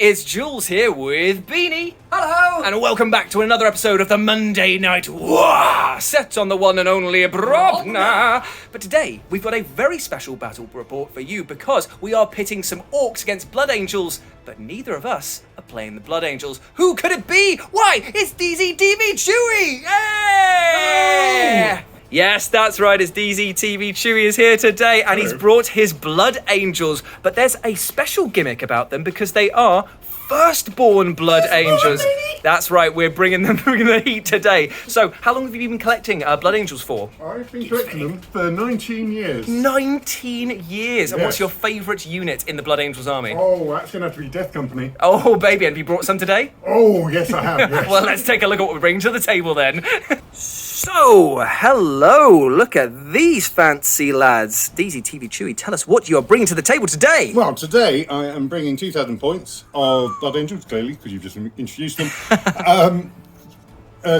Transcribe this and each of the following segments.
it's Jules here with Beanie. Hello! And welcome back to another episode of the Monday Night War, set on the one and only Brobna. But today, we've got a very special battle report for you because we are pitting some orcs against blood angels, but neither of us are playing the blood angels. Who could it be? Why, it's DZTV Chewie! Hey! Yes, that's right, it's DZTV Chewie is here today, and he's brought his blood angels. But there's a special gimmick about them because they are Firstborn blood angels. That's right, we're bringing the heat today. So, how long have you been collecting blood angels for? I've been collecting them for 19 years. 19 years! And what's Yes. your favourite unit in the blood angels army? Oh, that's going to have to be Death Company. Oh, baby, and have you brought some today? Oh, yes, I have, yes. Well, let's take a look at what we're bringing to the table then. So, hello, look at these fancy lads. DZTV Chewie, tell us what you're bringing to the table today. Well, today I am bringing 2,000 points of Blood Angels, clearly, because you've just introduced them.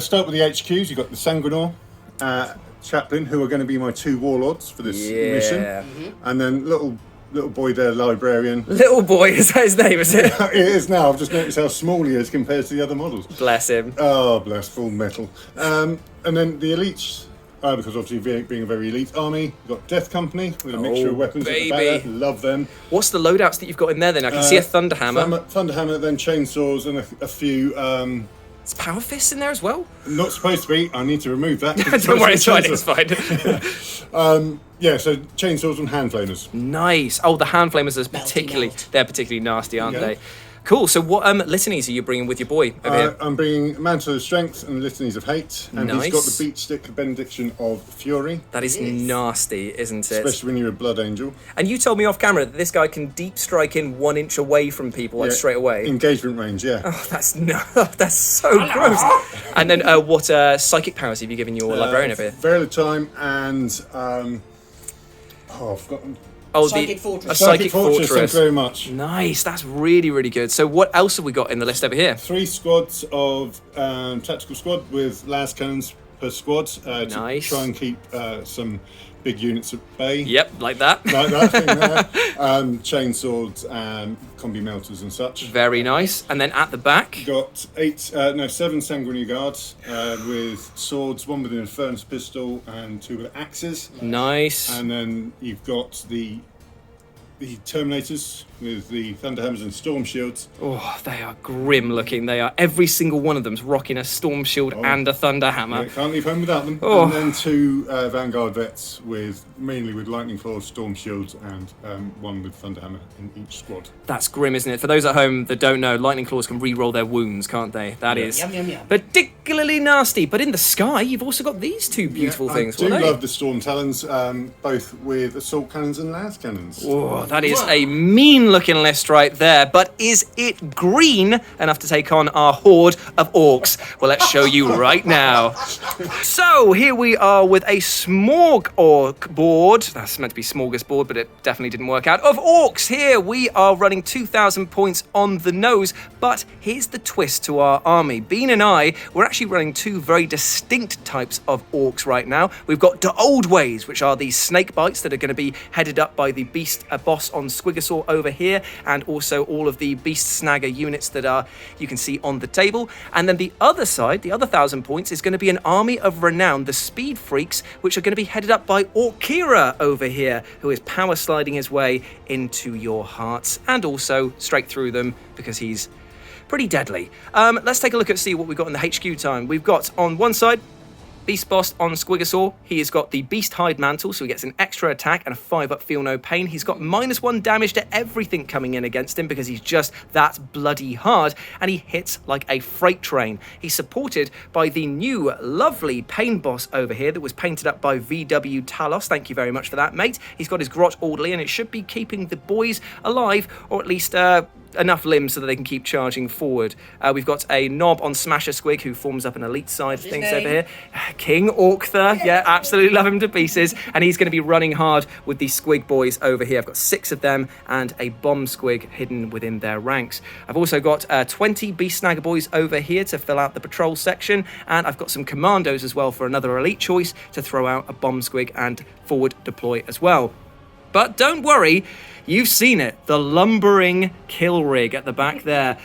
Start with the HQs. You've got the Sanguinor, Chaplain, who are going to be my two warlords for this mission. And then little boy there, Librarian. Little boy, is that his name, is it? It is now. I've just noticed how small he is compared to the other models. Bless him. Oh, bless, full metal. And then the elites, because obviously being a very elite army, you've got Death Company with a mixture of weapons. Baby. At the back. Love them. What's the loadouts that you've got in there then? I can see a Thunderhammer. Thunderhammer, then chainsaws, and a few. Is Power Fists in there as well? Not supposed to be. I need to remove that. Don't worry, it's fine, it's fine. Yeah, so chainsaws and hand flamers. Nice. Oh, the hand flamers are particularly nasty, aren't Yeah. they? Cool. So what litanies are you bringing with your boy over here? I'm bringing Mantle of Strength and Litanies of Hate, and Nice. he's got the Beach Stick Benediction of Fury. That is nasty, isn't it? Especially when you're a Blood Angel. And you told me off camera that this guy can deep strike in 1 inch away from people, like Yeah, straight away. Engagement range, yeah. Oh, that's so gross. And then what psychic powers have you given your librarian over here? Veil of Time and I've forgotten. Oh, Psychic Fortress. A psychic Thank you fortress. very much. Nice, that's really, really good. So what else have we got in the list over here? 3 squads of tactical squad with las cannons per squad to Nice. try and keep some big units at bay. Yep, like that. Like that thing there. Chainswords and combi melters and such. Very nice. And then at the back, Got 7 Sanguinary guards with swords, 1 with an Infernus pistol and 2 with axes. nice. And then you've got the Terminators with the Thunderhammers and Storm Shields. Oh, they are grim looking. They are. Every single one of them's rocking a storm shield and a thunderhammer. Yeah, can't leave home without them. Oh. And then 2 Vanguard vets mainly with Lightning Claws, Storm Shields, and 1 with Thunderhammer in each squad. That's grim, isn't it? For those at home that don't know, lightning claws can re-roll their wounds, can't they? That is Yum, yum, yum. particularly nasty. But in the sky, you've also got these two beautiful things. I do What are they? love the Storm Talons, both with assault cannons and las cannons. Oh, that is a mean-looking list right there. But is it green enough to take on our horde of orcs? Well, let's show you right now. So here we are with a smorg orc board. That's meant to be smorgasbord, but it definitely didn't work out. Of orcs, here we are running 2,000 points on the nose. But here's the twist to our army. Bean and I, we're actually running 2 very distinct types of orcs right now. We've got the old ways, which are these snake bites that are going to be headed up by the beast boss on Squigosaur over here, and also all of the beast snagger units that are you can see on the table. And then the other side, the other 1,000 points, is going to be an army of renown, the speed freaks, which are going to be headed up by Orkira over here, who is power sliding his way into your hearts and also straight through them because he's pretty deadly. Let's take a look at see what we've got in the HQ time. We've got on one side Beast Boss on Squigosaur. He has got the Beast Hide Mantle, so he gets an extra attack and a 5-up Feel No Pain. He's got -1 damage to everything coming in against him because he's just that bloody hard, and he hits like a freight train. He's supported by the new lovely Pain Boss over here that was painted up by VW Talos. Thank you very much for that, mate. He's got his Grot Orderly, and it should be keeping the boys alive, or at least enough limbs so that they can keep charging forward. We've got a Knob on Smasher Squig who forms up an elite side of things over here. King Orkther, yeah, absolutely love him to pieces. And he's going to be running hard with the Squig boys over here. I've got 6 of them and a Bomb Squig hidden within their ranks. I've also got 20 Beast Snagger boys over here to fill out the patrol section. And I've got some Commandos as well for another elite choice to throw out a Bomb Squig and forward deploy as well. But don't worry, you've seen it. The lumbering kill rig at the back there.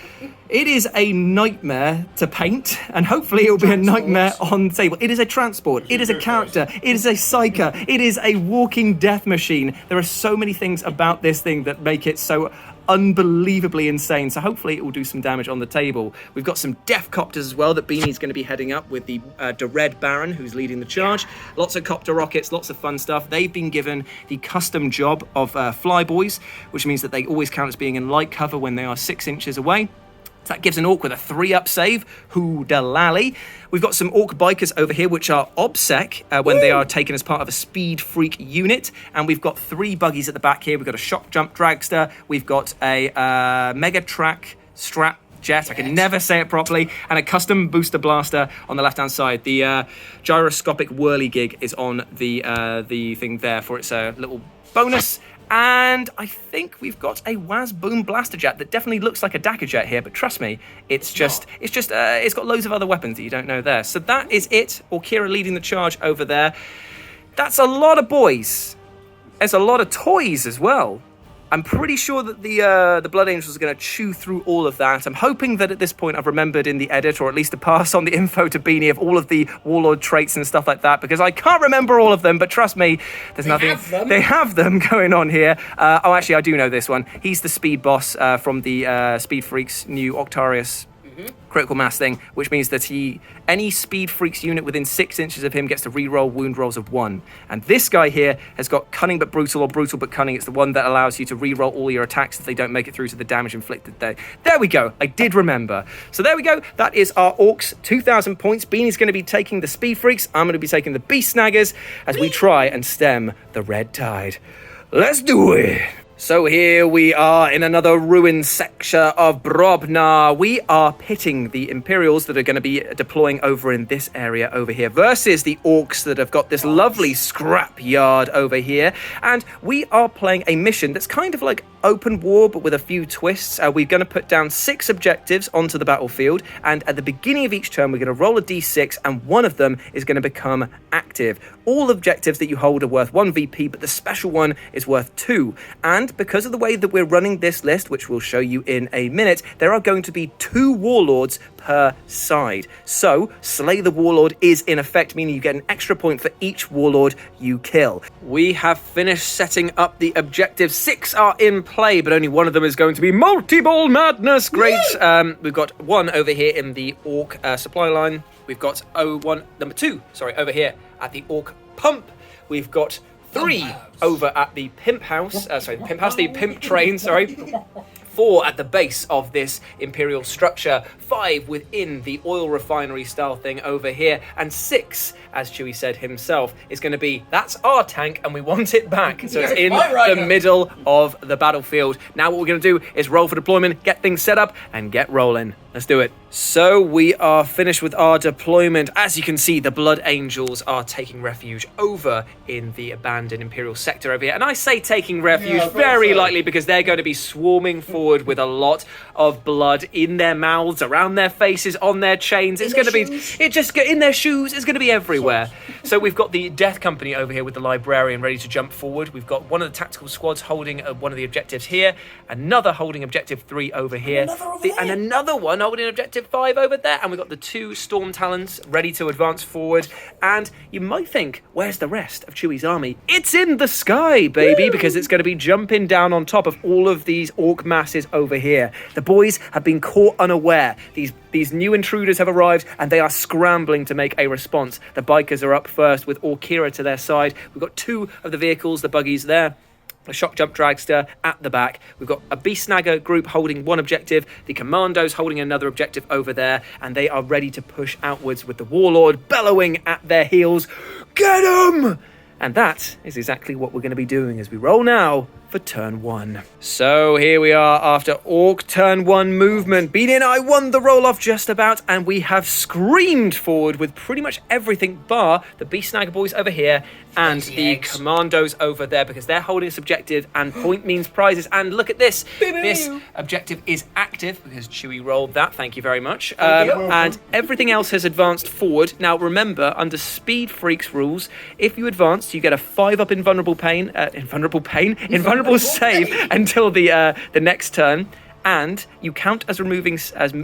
It is a nightmare to paint, and hopefully it will be a nightmare on the table. It is a transport, it is a character, it is a psyker, it is a walking death machine. There are so many things about this thing that make it so unbelievably insane, so hopefully it will do some damage on the table. We've got some Deathcopters as well that Beanie's going to be heading up with the Red Baron, who's leading the charge. Lots of copter rockets, lots of fun stuff. They've been given the custom job of flyboys, which means that they always count as being in light cover when they are 6 inches away. So that gives an orc with a 3-up save. Who da lally. We've got some orc bikers over here, which are obsec when they are taken as part of a speed freak unit. And we've got 3 buggies at the back here. We've got a shock jump dragster. We've got a mega track strap jet. I can never say it properly. And a custom booster blaster on the left-hand side. The gyroscopic whirligig is on the thing there for its little bonus. And I think we've got a Waz Boom Blaster Jet that definitely looks like a Dagger Jet here, but trust me, it's got loads of other weapons that you don't know there. So that is it. Orkira leading the charge over there. That's a lot of boys. There's a lot of toys as well. I'm pretty sure that the Blood Angels are going to chew through all of that. I'm hoping that at this point I've remembered in the edit, or at least to pass on the info to Beanie of all of the Warlord traits and stuff like that, because I can't remember all of them, but trust me, there's nothing. They have them going on here. Oh, actually, I do know this one. He's the speed boss from the Speed Freaks new Octarius critical mass thing, which means that any Speed Freaks unit within 6 inches of him gets to reroll wound rolls of 1. And this guy here has got Cunning but Brutal, or Brutal but Cunning. It's the one that allows you to reroll all your attacks if they don't make it through to the damage inflicted there. There we go. I did remember. So there we go. That is our Orcs, 2,000 points. Beanie's going to be taking the Speed Freaks. I'm going to be taking the Beast Snaggers as we try and stem the red tide. Let's do it. So here we are in another ruined sector of Brobnar. We are pitting the Imperials that are going to be deploying over in this area over here versus the Orcs that have got this lovely scrap yard over here. And we are playing a mission that's kind of like open war, but with a few twists. We're going to put down 6 objectives onto the battlefield, and at the beginning of each turn we're going to roll a d6, and one of them is going to become active. All objectives that you hold are worth 1 VP, but the special one is worth 2. And because of the way that we're running this list, which we'll show you in a minute, there are going to be 2 warlords per side. So slay the warlord is in effect meaning you get an extra point for each warlord you kill. We have finished setting up the objectives. 6 are in play, but only one of them is going to be multi-ball madness. Great. We've got 1 over here in the Orc supply line. We've got number 2 over here at the Orc pump. We've got 3 over at the Pimp House. The Pimp Train, 4 at the base of this Imperial structure, 5 within the oil refinery style thing over here, and 6, as Chewie said himself, is going to be, that's our tank and we want it back. So it's in the middle of the battlefield. Now what we're going to do is roll for deployment, get things set up, and get rolling. Let's do it. So we are finished with our deployment. As you can see, the Blood Angels are taking refuge over in the abandoned Imperial sector over here. And I say taking refuge very lightly because they're going to be swarming forward with a lot of blood in their mouths, around their faces, on their chains. It's going to be, in their shoes. It's going to be everywhere. So we've got the Death Company over here with the Librarian ready to jump forward. We've got one of the tactical squads holding one of the objectives here, another holding objective 3 over here, and another one holding objective 5 over there, and we've got the 2 Storm Talons ready to advance forward. And you might think, where's the rest of Chewie's army? It's in the sky, baby, because it's going to be jumping down on top of all of these Orc masses over here. The boys have been caught unaware. These new intruders have arrived and they are scrambling to make a response. The bikers are up first with Orkira to their side. We've got 2 of the vehicles, the buggies there. A shock jump dragster at the back. We've got a beast snagger group holding 1 objective, the commandos holding another objective over there, and they are ready to push outwards with the warlord bellowing at their heels. Get 'em! And that is exactly what we're going to be doing as we roll now for turn 1. So here we are after Orc turn 1 movement. Beanie and I won the roll-off just about, and we have screamed forward with pretty much everything bar the Beast Snagger boys over here and the commandos over there, because they're holding this objective and point means prizes. And look at this. This objective is active because Chewie rolled that. Thank you very much. And everything else has advanced forward. Now remember, under Speed Freaks rules, if you advance, you get a 5-up invulnerable save until the next turn, and you count as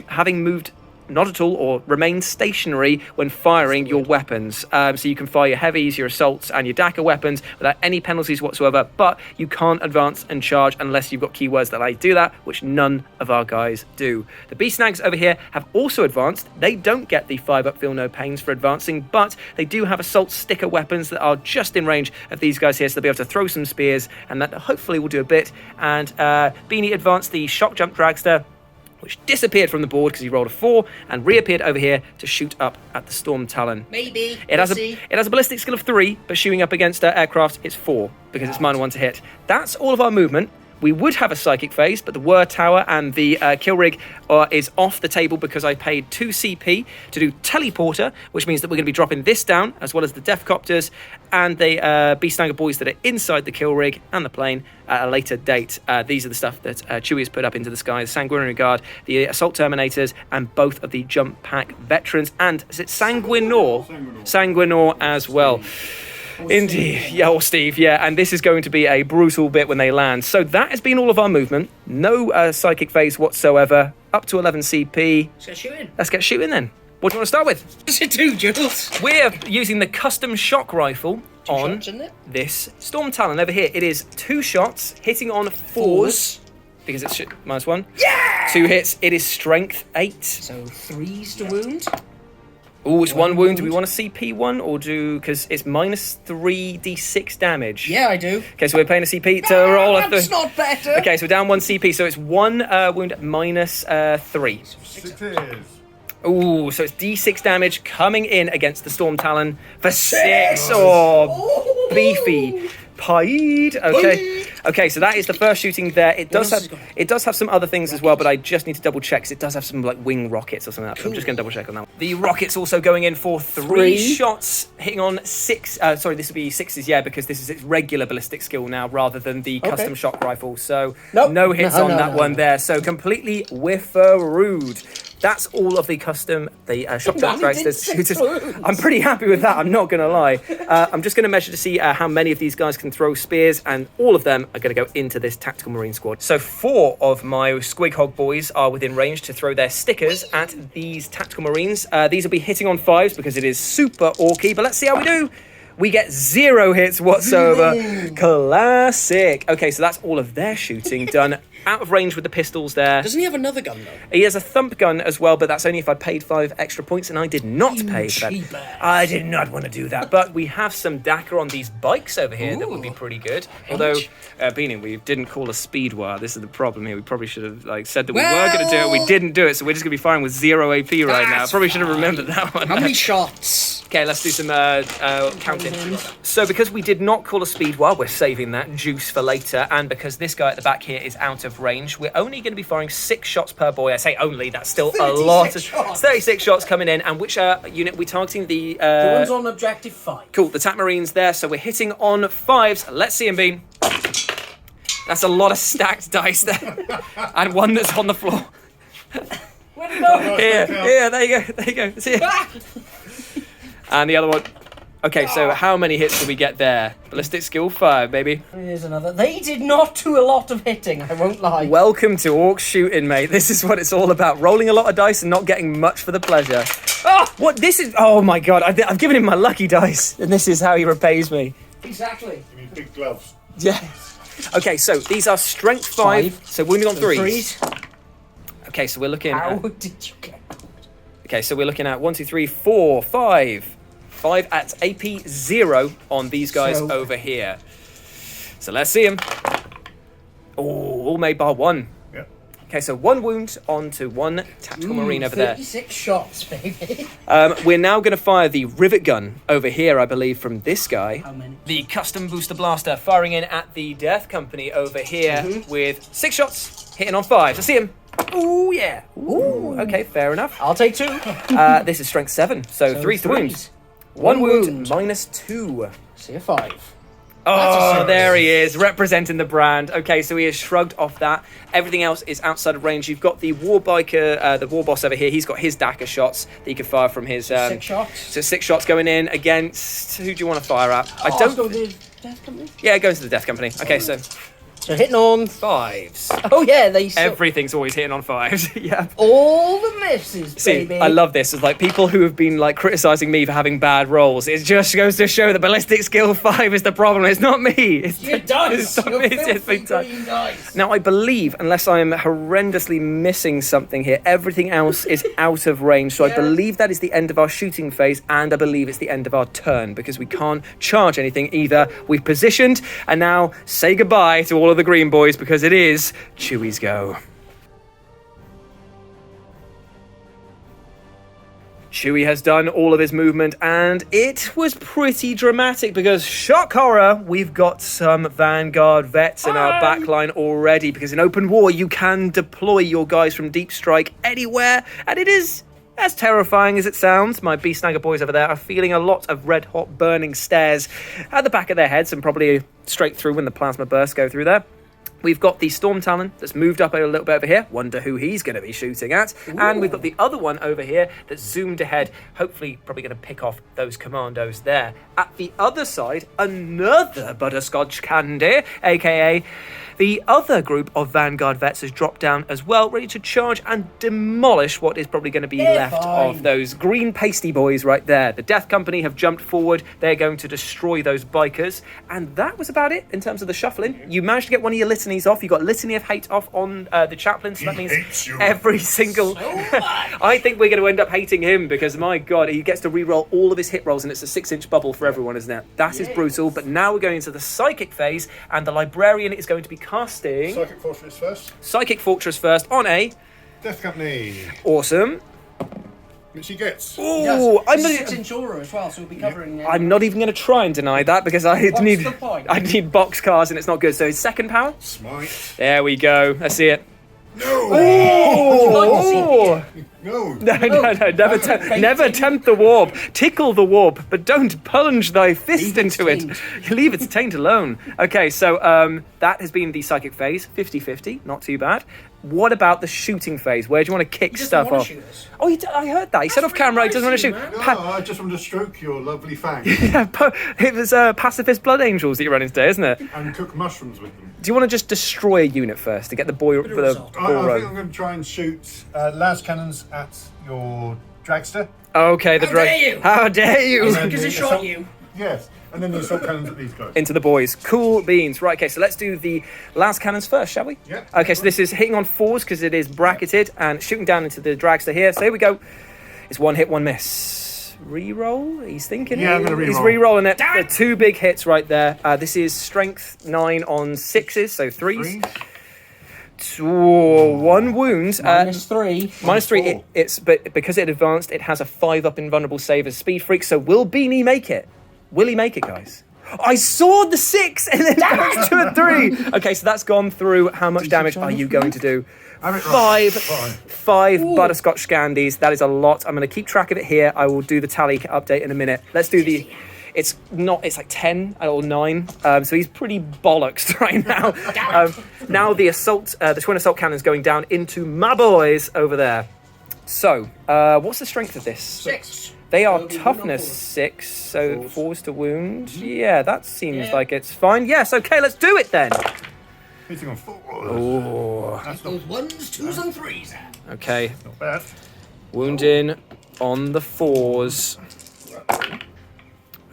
having moved not at all or remain stationary when firing your weapons. So you can fire your heavies, your assaults, and your Daka weapons without any penalties whatsoever, but you can't advance and charge unless you've got keywords that allow you to do that, which none of our guys do. The Beast Snags over here have also advanced. They don't get the 5-up feel no pains for advancing, but they do have assault sticker weapons that are just in range of these guys here, so they'll be able to throw some spears, and that hopefully will do a bit. And Beanie advanced the shock jump dragster, which disappeared from the board because he rolled a 4 and reappeared over here to shoot up at the Storm Talon. Maybe. It has a ballistic skill of 3, but shooting up against aircraft, it's 4 because it's -1 to hit. That's all of our movement. We would have a psychic phase, but the Whir Tower and the kill rig is off the table because I paid 2 CP to do teleporter, which means that we're going to be dropping this down, as well as the Deathcopters and the Beast Snagger boys that are inside the kill rig and the plane at a later date. These are the stuff that Chewie has put up into the sky: the Sanguinary Guard, the Assault Terminators, and both of the Jump Pack Veterans. And is it Sanguinor? Sanguinor as well. Indeed, yeah, or Steve, yeah, and this is going to be a brutal bit when they land. So that has been all of our movement. No psychic phase whatsoever. Up to 11 CP. Let's get shooting. Let's get shooting then. What do you want to start with? What does it do, Jules? We're using the custom shock rifle on shots, isn't it? this Storm Talon over here. It is 2 shots, hitting on 4s, because it's -1. Yeah! 2 hits. It is strength 8. So 3s to wound. Oh, it's 1 wound. Do we want to CP 1 or do... Because it's -3d6 damage. Yeah, I do. Okay, so we're paying a CP to roll a... That's not better. Okay, so we're down 1 CP, so it's 1 wound -3. 6s. Ooh, so it's d6 damage coming in against the Storm Talon for 6. Oh, beefy. Pied. Okay, so that is the first shooting there. It does have some other things as well, but I just need to double check because it does have some like wing rockets or something like that. So I'm just going to double check on that one. The rockets also going in for 3 shots, hitting on 6. Sorry, this would be 6s, yeah, because this is its regular ballistic skill now rather than the custom shock rifle. So no hits on that one there. So completely whiffer-rude. That's all of the custom, the shock jump dragsters shooters. I'm pretty happy with that, I'm not going to lie. I'm just going to measure to see how many of these guys can throw spears, and all of them are going to go into this Tactical Marine squad. So 4 of my Squig Hog boys are within range to throw their stickers at these Tactical Marines. These will be hitting on 5s because it is super orky, but let's see how we do. We get 0 hits whatsoever. Classic. Okay, so that's all of their shooting done. Out of range with the pistols there. Doesn't he have another gun, though? He has a thump gun as well, but that's only if I paid 5 extra points, and I did not pay for that. I did not want to do that. But we have some Daka on these bikes over here that would be pretty good. Although, Beanie, we didn't call a speed wire. This is the problem here. We probably should have said that we were going to do it. We didn't do it, so we're just going to be firing with 0 AP right now. Probably should have remembered that one. How many shots? Okay, let's do some counting. So because we did not call a speed wire, we're saving that juice for later, and because this guy at the back here is out of range, we're only going to be firing 6 shots per boy. I say only, that's still a lot. Of 36 shots coming in, and which unit we're targeting? The one's on objective 5. Cool, the TAC Marines there, so we're hitting on 5s. Let's see him, Bean. That's a lot of stacked dice there, and one that's on the floor. Where'd it go? Here, there you go. See it. And the other one. Okay, so how many hits did we get there? Ballistic skill 5, baby. Here's another. They did not do a lot of hitting, I won't lie. Welcome to Orc shooting, mate. This is what it's all about. Rolling a lot of dice and not getting much for the pleasure. What this is? Oh my god, I've given him my lucky dice, and this is how he repays me. Exactly. You need big gloves. Yeah. Okay, so these are strength 5, so wounding on 3s. Okay, so we're looking How did you get? Okay, so we're looking at 1, 2, 3, 4, 5. 5 at AP 0 on these guys over here. So let's see them. Oh, all made bar 1. Yeah. Okay, so 1 wound onto 1 tactical marine over there. 36 shots, baby. We're now going to fire the rivet gun over here, I believe, from this guy. How many? The custom booster blaster firing in at the Death Company over here with 6 shots, hitting on 5. I see him. Ooh, yeah. Ooh, okay, fair enough. I'll take 2. This is strength 7, so 3's the wound. threes. 1 wound, wound. -2. See a 5. Oh, there he is, representing the brand. Okay, so he has shrugged off that. Everything else is outside of range. You've got the war biker, the war boss over here. He's got his dagger shots that he can fire from his... 6 shots. So 6 shots going in against... Who do you want to fire at? I Let's don't... go with the Death Company. Yeah, it goes to the Death Company. Okay, so So hitting on... 5s. Oh yeah, they... Everything's always hitting on 5s. Yeah. All the misses, See, baby. I love this. It's like people who have been like criticizing me for having bad rolls. It just goes to show that ballistic skill 5 is the problem. It's not me. It's Your dice. not Your me, it's filthy big dice. green dice. Now, I believe, unless I'm horrendously missing something here, everything else is out of range. So I Yeah. believe that is the end of our shooting phase, and I believe it's the end of our turn, because we can't charge anything either. We've positioned, and now say goodbye to all of the green boys, because it is Chewie's go. Chewie has done all of his movement, and it was pretty dramatic because, shock horror, we've got some Vanguard vets in our backline already, because in open war you can deploy your guys from deep strike anywhere, and it is as terrifying as it sounds. My Beast Snagger boys over there are feeling a lot of red hot burning stares at the back of their heads, and probably straight through when the plasma bursts go through there. We've got the Storm Talon that's moved up a little bit over here. Wonder who he's going to be shooting at. Ooh. And we've got the other one over here that's zoomed ahead. Hopefully, probably going to pick off those commandos there. At the other side, another butterscotch candy, aka the other group of Vanguard vets has dropped down as well, ready to charge and demolish what is probably going to be left of those green pasty boys right there. The Death Company have jumped forward. They're going to destroy those bikers. And that was about it in terms of the shuffling. You managed to get one of your litanies off. You got Litany of Hate off on the chaplain, so that means every single... I think we're going to end up hating him because, my God, he gets to re-roll all of his hit rolls, and it's a 6-inch bubble for everyone, isn't it? That is brutal. But now we're going into the Psychic phase, and the Librarian is going to be casting... Psychic Fortress first. Psychic Fortress first on a... Death Company. Awesome. Which he gets. Ooh, I'm not 6-inch aura as well, so we'll be covering... I'm not even going to try and deny that because I need box cars and it's not good. So his second power? Smite. There we go. I see it. No! Oh! No. Never tempt the warp. Tickle the warp, but don't plunge thy fist into it. Leave its taint alone. Okay, so that has been the psychic phase, 50-50, not too bad. What about the shooting phase? Where do you want to kick stuff off? Oh, I heard that. He said off camera he doesn't want to shoot. No, I just want to stroke your lovely fangs. Yeah, it was pacifist blood angels that you run into today, isn't it? And cook mushrooms with them. Do you want to just destroy a unit first to get the ball I think I'm going to try and shoot las cannons at your dragster. Okay, the How dare you? Because it shot you. Yes, and then the assault cannons at these guys. Into the boys. Cool beans. Right, okay, so let's do the las cannons first, shall we? Yeah. Okay, so this is hitting on 4s because it is bracketed and shooting down into the dragster here. So here we go. It's 1 hit, 1 miss. Reroll? He's thinking. Yeah, I'm going to reroll. He's re-rolling it. The 2 big hits right there. This is strength 9 on 6s, so 3s. 1 wound. -3. -3. But because it advanced, it has a 5 up invulnerable save as Speed Freak. So will Beanie make it? Will he make it, guys? I saw the 6 and then damage to a 3. Okay, so that's gone through. How much damage are you going to do? 5 butterscotch scandies. That is a lot. I'm going to keep track of it here. I will do the tally update in a minute. Let's do the... It's like 10 or 9. So he's pretty bollocks right now. Now the twin assault cannon's going down into my boys over there. So, what's the strength of this? 6. They are toughness 6, so 4s to wound. Yeah, that seems like it's fine. Yes, okay, let's do it then. Hitting on 4. Oh. That's those 1s, 2s, and 3s. Okay. Not bad. Wounding on the 4s.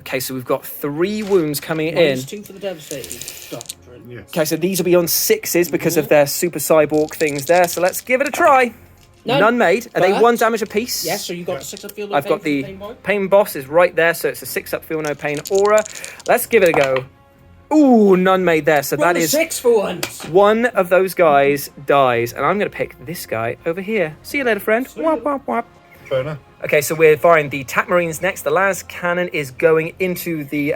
Okay, so we've got 3 wounds coming in. -2 for the devastating doctrine. Yes. Okay, so these will be on 6s because of their super cyborg things there. So let's give it a try. None made. Are they 1 damage apiece? Yes, so you got the 6 up field no I've pain got the pain boy. pain boss is right there, so it's a 6 up feel no pain aura. Let's give it a go. Ooh, none made there. So Roll that a is 6 for once. one of those guys dies, and I'm going to pick this guy over here. See you later, friend. Wop, wop, wop. Fair enough. Okay, so we're firing the Tat Marines next. The las cannon is going into the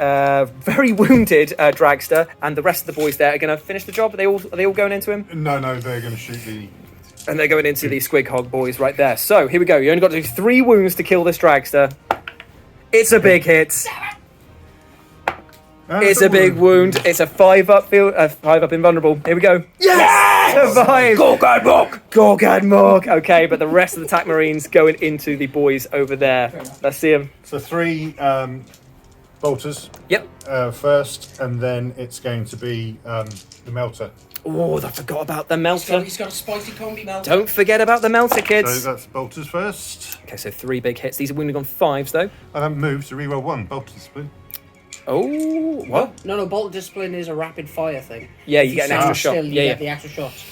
very wounded Dragster, and the rest of the boys there are going to finish the job. Are they all going into him? No, they're going to shoot the... And they're going into the Squig Hog boys right there. So here we go. You only got to do 3 wounds to kill this Dragster. It's a big hit. It's a big wound. It's a 5-up field, 5-up invulnerable. Here we go. Yes! Survive! Gork and Mork! Gork and Mork! Okay, but the rest of the Tat Marines going into the boys over there. Let's see them. So 3 bolters. Yep. First, and then it's going to be the melter. Oh, I forgot about the melter. He's got a spicy combi melter. Don't forget about the melter, kids. So that's bolters first. Okay, so 3 big hits. These are wounding on 5s, though. I haven't moved to reroll 1 bolter discipline. Oh, what? No, bolt discipline is a rapid fire thing. Yeah, you If get an stand extra shot. still, you Yeah. get the extra shots.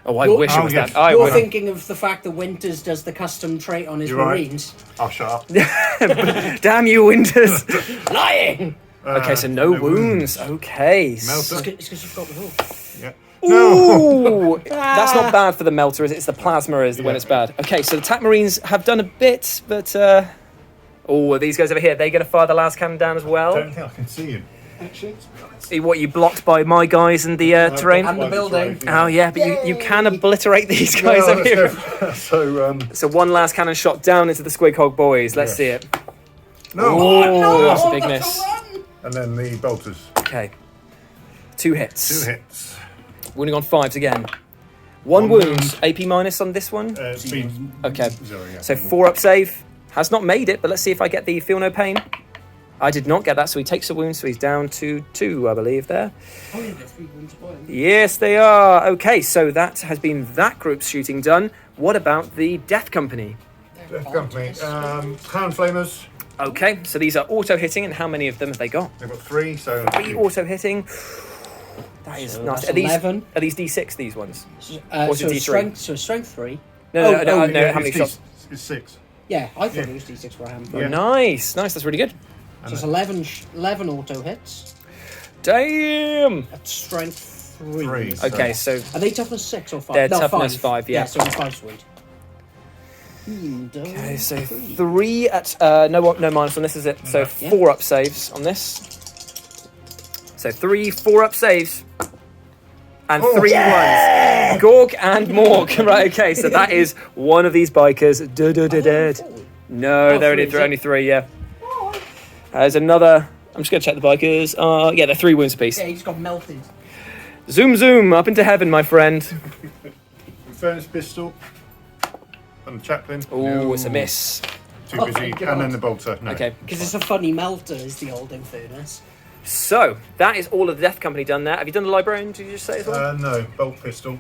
Oh, I You're- wish it was yes. that. I You're would. thinking of the fact that Winters does the custom trait on his You're right. Marines. I'll shut up. Damn you, Winters. Lying! Okay, so no wounds. Okay. Melter. It's because you've got the hook. Yeah. No. Ooh, that's not bad for the melter, is it? It's the plasma is when it's bad. Okay, so the Tat Marines have done a bit, but oh, these guys over here, they're going to fire the last cannon down as I well. don't think I can see him. Actually, to be honest. What, you blocked by my guys in the terrain? And the building. Oh yeah, but you can obliterate these guys Well, over here. So, So one last cannon shot down into the Squig Hog boys. Let's see it. no. Oh, that's a big miss. And then the bolters. Okay. 2 hits. 2 hits. Wounding on 5s again. 1 wound. AP minus on this one. It's been Okay. 0, yeah. So 4-up save. Has not made it, but let's see if I get the feel no pain. I did not get that, so he takes a wound, so he's down to 2, I believe, there. Oh, yeah, there's 3 wounds spoiling. Yes, they are. Okay, so that has been that group's shooting done. What about the Death Company? Death Company. Clown Flamers. Okay, so these are auto-hitting, and how many of them have they got? They've got 3, so... 3 auto-hitting. That is So nasty. that's Are these 11. Are these D6, these ones? So is it D3? strength 3. No, Oh, no, how many shots? It's 6. Yeah, I thought it was D6 for him. Yeah. Nice, that's really good. So it's 11 auto hits. Damn! At strength 3. 3. Okay, so Are they toughness 6 or 5? They're no, toughness 5, yeah. so it's 5 sweet. okay, so 3 at no minus on this, is it? So Yeah. 4-up saves on this. So 3 4-up saves. And 3 ones. Gork and Mork. Right, okay, so that is one of these bikers. Dead. No, they're only 3, yeah. There's another. I'm just going to check the bikers. Yeah, they're 3 wounds apiece. Yeah, he just got melted. Zoom, up into heaven, my friend. Furnace pistol. And the chaplain. Oh, it's a miss. Too Oh busy. my God. And then the bolter. No. Okay, Because it's a funny melter, is the old Infernus. so that is all of the Death Company done there. Have you done the Librarian, did you just say as well? No, bolt pistol.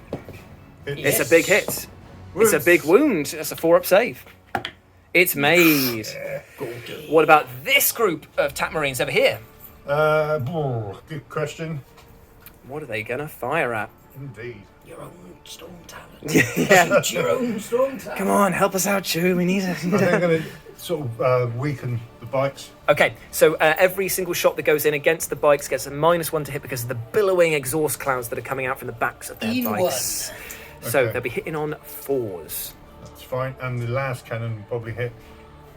It's a big hit. It's a big wound. That's a 4-up save. It's made. What about this group of Tat Marines over here? Good question. What are they going to fire at? Indeed. Your own storm talent. Yeah. Your own storm talent. Come on, help us out, Chew. We need I think I'm going to sort of weaken the bikes. Okay, so every single shot that goes in against the bikes gets a -1 to hit because of the billowing exhaust clouds that are coming out from the backs of their bikes. So Okay. they'll be hitting on 4s. That's fine. And the last cannon will probably hit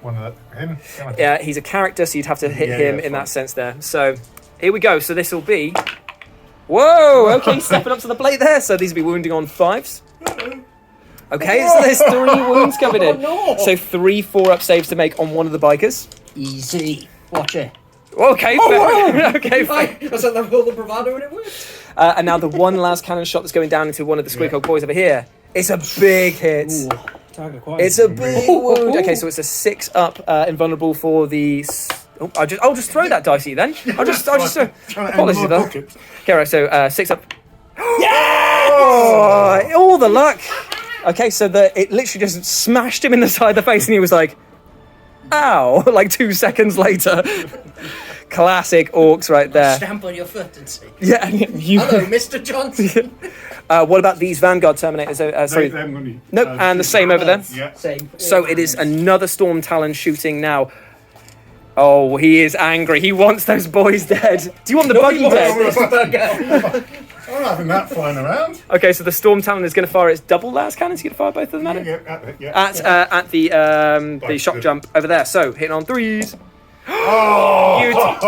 one of him. Yeah, he's a character, so you'd have to hit Yeah, him yeah, in fine. that sense there. So here we go. So this will be... Whoa! Okay, stepping up to the plate there. So these will be wounding on 5s. Okay, so there's 3 wounds coming in. Oh, no. So 3 4-up saves to make on one of the bikers. Easy. Watch it. Okay, fair. Okay, fair. I said that with all the bravado and it worked. And now the one last cannon shot that's going down into one of the Squig Hog boys over here. It's a big hit. Ooh, target quiet. It's a big wound. Okay, so it's a 6-up invulnerable for the... Oh, I'll just throw that dice at you then. I'll just apologies for that. Okay, right, so 6-up. Yes! Oh, all the luck. Okay, so it literally just smashed him in the side of the face and he was like, ow, like 2 seconds later. Classic Orcs right there. Stamp on your foot and say, Yeah, you... hello, Mr. Johnson. What about these Vanguard Terminators? Sorry. Nope, and the same over there. Yeah. Same. So it is another Storm Talon shooting now. Oh, he is angry. He wants those boys dead. Do you want the buggy dead? I'm having that flying around. Okay, so the Storm Talon is going to fire its double las cannons. You can fire both of them at it? At the shock jump over there. So, hitting on 3s.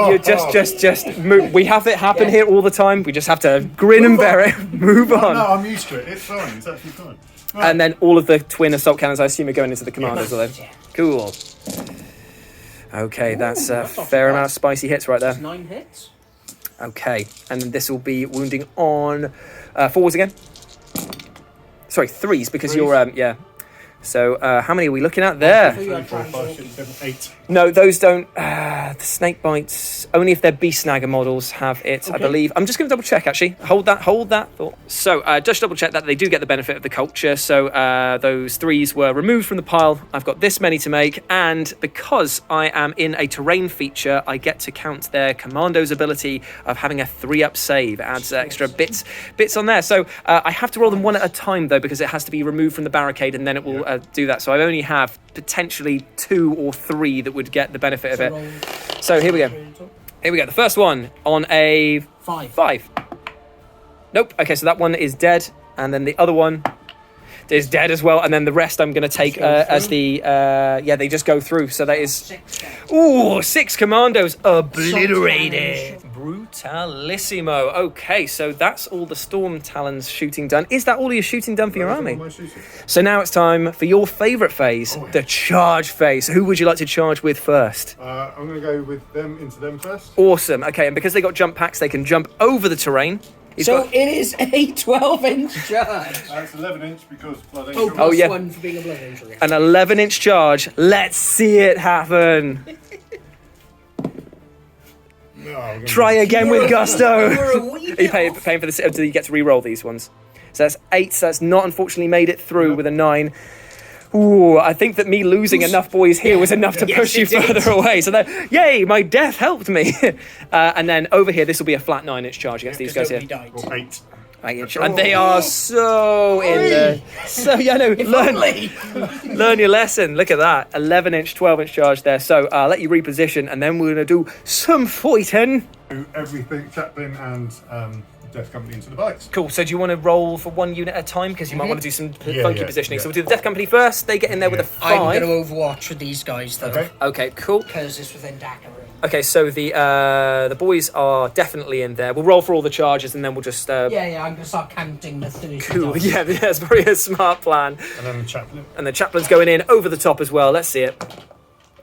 You just move. We have it happen here all the time. We just have to grin and bear it. Move on. No, I'm used to it. It's fine. It's actually fine. Right. And then all of the twin assault cannons, I assume, are going into the commandos. Are they? Cool. Okay, that's a fair amount of spicy hits right there. 9 hits. Okay, and then this will be wounding on 4s again. Sorry, 3s, because you're, yeah. So, how many are we looking at there? 3, 4, 5, 6, 7, 8. No, those don't. The snake bites, only if they're beast snagger models have it, I believe. I'm just going to double check, actually. Hold that thought. So, just double check that they do get the benefit of the culture. So, those 3s were removed from the pile. I've got this many to make. And because I am in a terrain feature, I get to count their commando's ability of having a 3-up save. It adds extra bits on there. So, I have to roll them one at a time, though, because it has to be removed from the barricade and then it will do that. So, I only have potentially 2 or 3 that would get the benefit of it. So here we go. Here we go. The first one on a 5. Nope. Okay, so that one is dead, and then the other one is dead as well, and then the rest I'm going to take as the they just go through. So that is 6 commandos obliterated. Brutalissimo. Okay, so that's all the Storm Talons shooting done. Is that all your shooting done for your army? So now it's time for your favourite phase, the charge phase. Who would you like to charge with first? I'm going to go with them into them first. Awesome. Okay, and because they got jump packs, they can jump over the terrain. It is a 12-inch charge. It's 11-inch because blood Oh, angel. plus yeah. 1 for being a blood angel. An 11-inch charge. Let's see it happen. Try again with gusto. Are you paying for this? Do you get to re-roll these ones? So that's 8. So that's not unfortunately made it through with a 9. Ooh, I think that me losing enough boys here was enough to push you further away. So that, yay, my death helped me. And then over here, this will be a flat 9-inch charge against these guys here. 8. And they are so in there. So, learn your lesson. Look at that. 11-inch, 12-inch charge there. So I'll let you reposition, and then we're going to do some fighting. Do everything, Chaplain and Death Company into the bites. Cool. So do you want to roll for 1 unit at a time? Because you might want to do some funky positioning. So we'll do the Death Company first. They get in there with a 5. I'm going to overwatch with these guys, though. Okay, cool. Because it's within Dakar. Okay, so the boys are definitely in there. We'll roll for all the charges, and then we'll just... I'm going to start counting the 30. Cool. Yeah, that's very a smart plan. And then the Chaplain. And the Chaplain's going in over the top as well. Let's see it.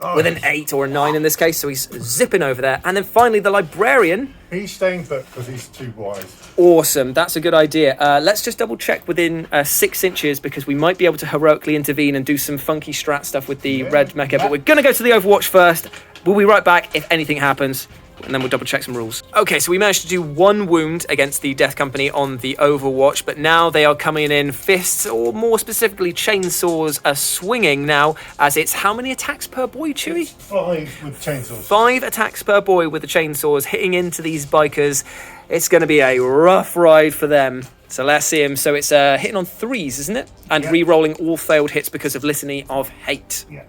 Oh, With an 8 or a 9 in this case, so he's zipping over there. And then finally, the Librarian. He's staying put because he's too wise. Awesome, that's a good idea. Let's just double check within 6 inches, because we might be able to heroically intervene and do some funky strat stuff with the red mecha. But we're going to go to the Overwatch first. We'll be right back if anything happens, and then we'll double check some rules. Okay, so we managed to do 1 wound against the Death Company on the Overwatch, but now they are coming in fists, or more specifically chainsaws, are swinging now, as it's how many attacks per boy, Chewie? 5 with chainsaws. 5 attacks per boy with the chainsaws hitting into these bikers. It's going to be a rough ride for them. So let's see him. So it's hitting on 3s, isn't it? And re-rolling all failed hits because of Litany of Hate. Yeah.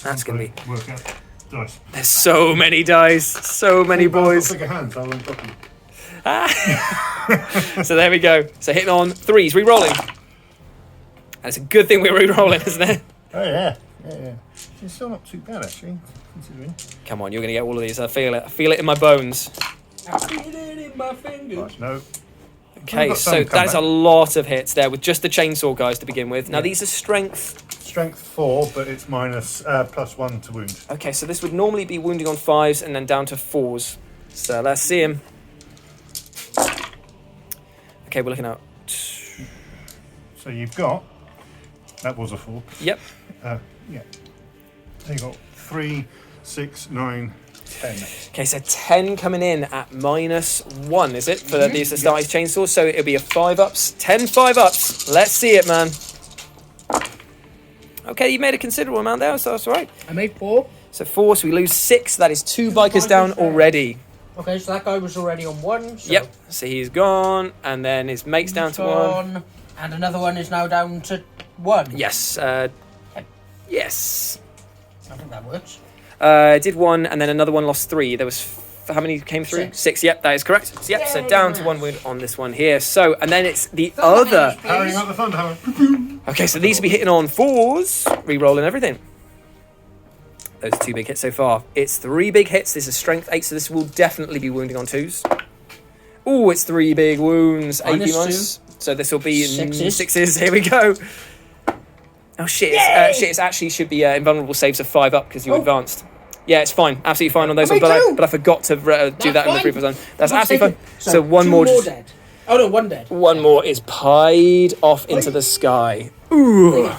That's going to be... Work out. Dice. There's so many dice, so many boys. Bigger hands, I won't copy. So there we go. So hitting on 3s, re-rolling. And it's a good thing we're re-rolling, isn't it? Oh yeah. It's still not too bad actually, considering. Come on, you're going to get all of these. I feel it. I feel it in my bones. I feel it in my fingers. Right, no. Okay, so that's a lot of hits there with just the chainsaw guys to begin with. Now these are strength. Strength 4, but it's minus plus 1 to wound. Okay, so this would normally be wounding on 5s and then down to 4s. So let's see him. Okay, we're looking at... So you've got... That was a 4. Yep. So you've got 3, 6, 9, 10. Okay, so 10 coming in at -1, is it? For these Astartes chainsaws. So it'll be a 5-ups. 10 5-ups. Let's see it, man. Okay, you made a considerable amount there, so that's all right. I made 4. So 4, so we lose 6. That is 2 bikers down already. Okay, so that guy was already on 1. So Yep, so he's gone, and then his mate's down to 1. And another one is now down to 1. Yes, yes. I think that works. Did 1, and then another one lost 3. There was how many came through? 6. 6. Yep, that is correct. Yep, so Yay, down to nice. 1 wound on this one here. So, and then it's the other. Powering up the Thunderhammer. Okay, so these will be hitting on 4s, re-rolling everything. Those are 2 big hits so far. It's 3 big hits. This is strength 8, so this will definitely be wounding on 2s. Oh, it's 3 big wounds. AP Minus minus. So this will be 6s. 6s. Here we go. Oh shit! It actually should be invulnerable saves of 5 up because you advanced. Yeah, it's fine. Absolutely fine on those ones. But I forgot to do that in the previous one. That's absolutely fine. So one 2 more. more dead. Oh no, 1 dead. One more is pied off into the sky. Ooh.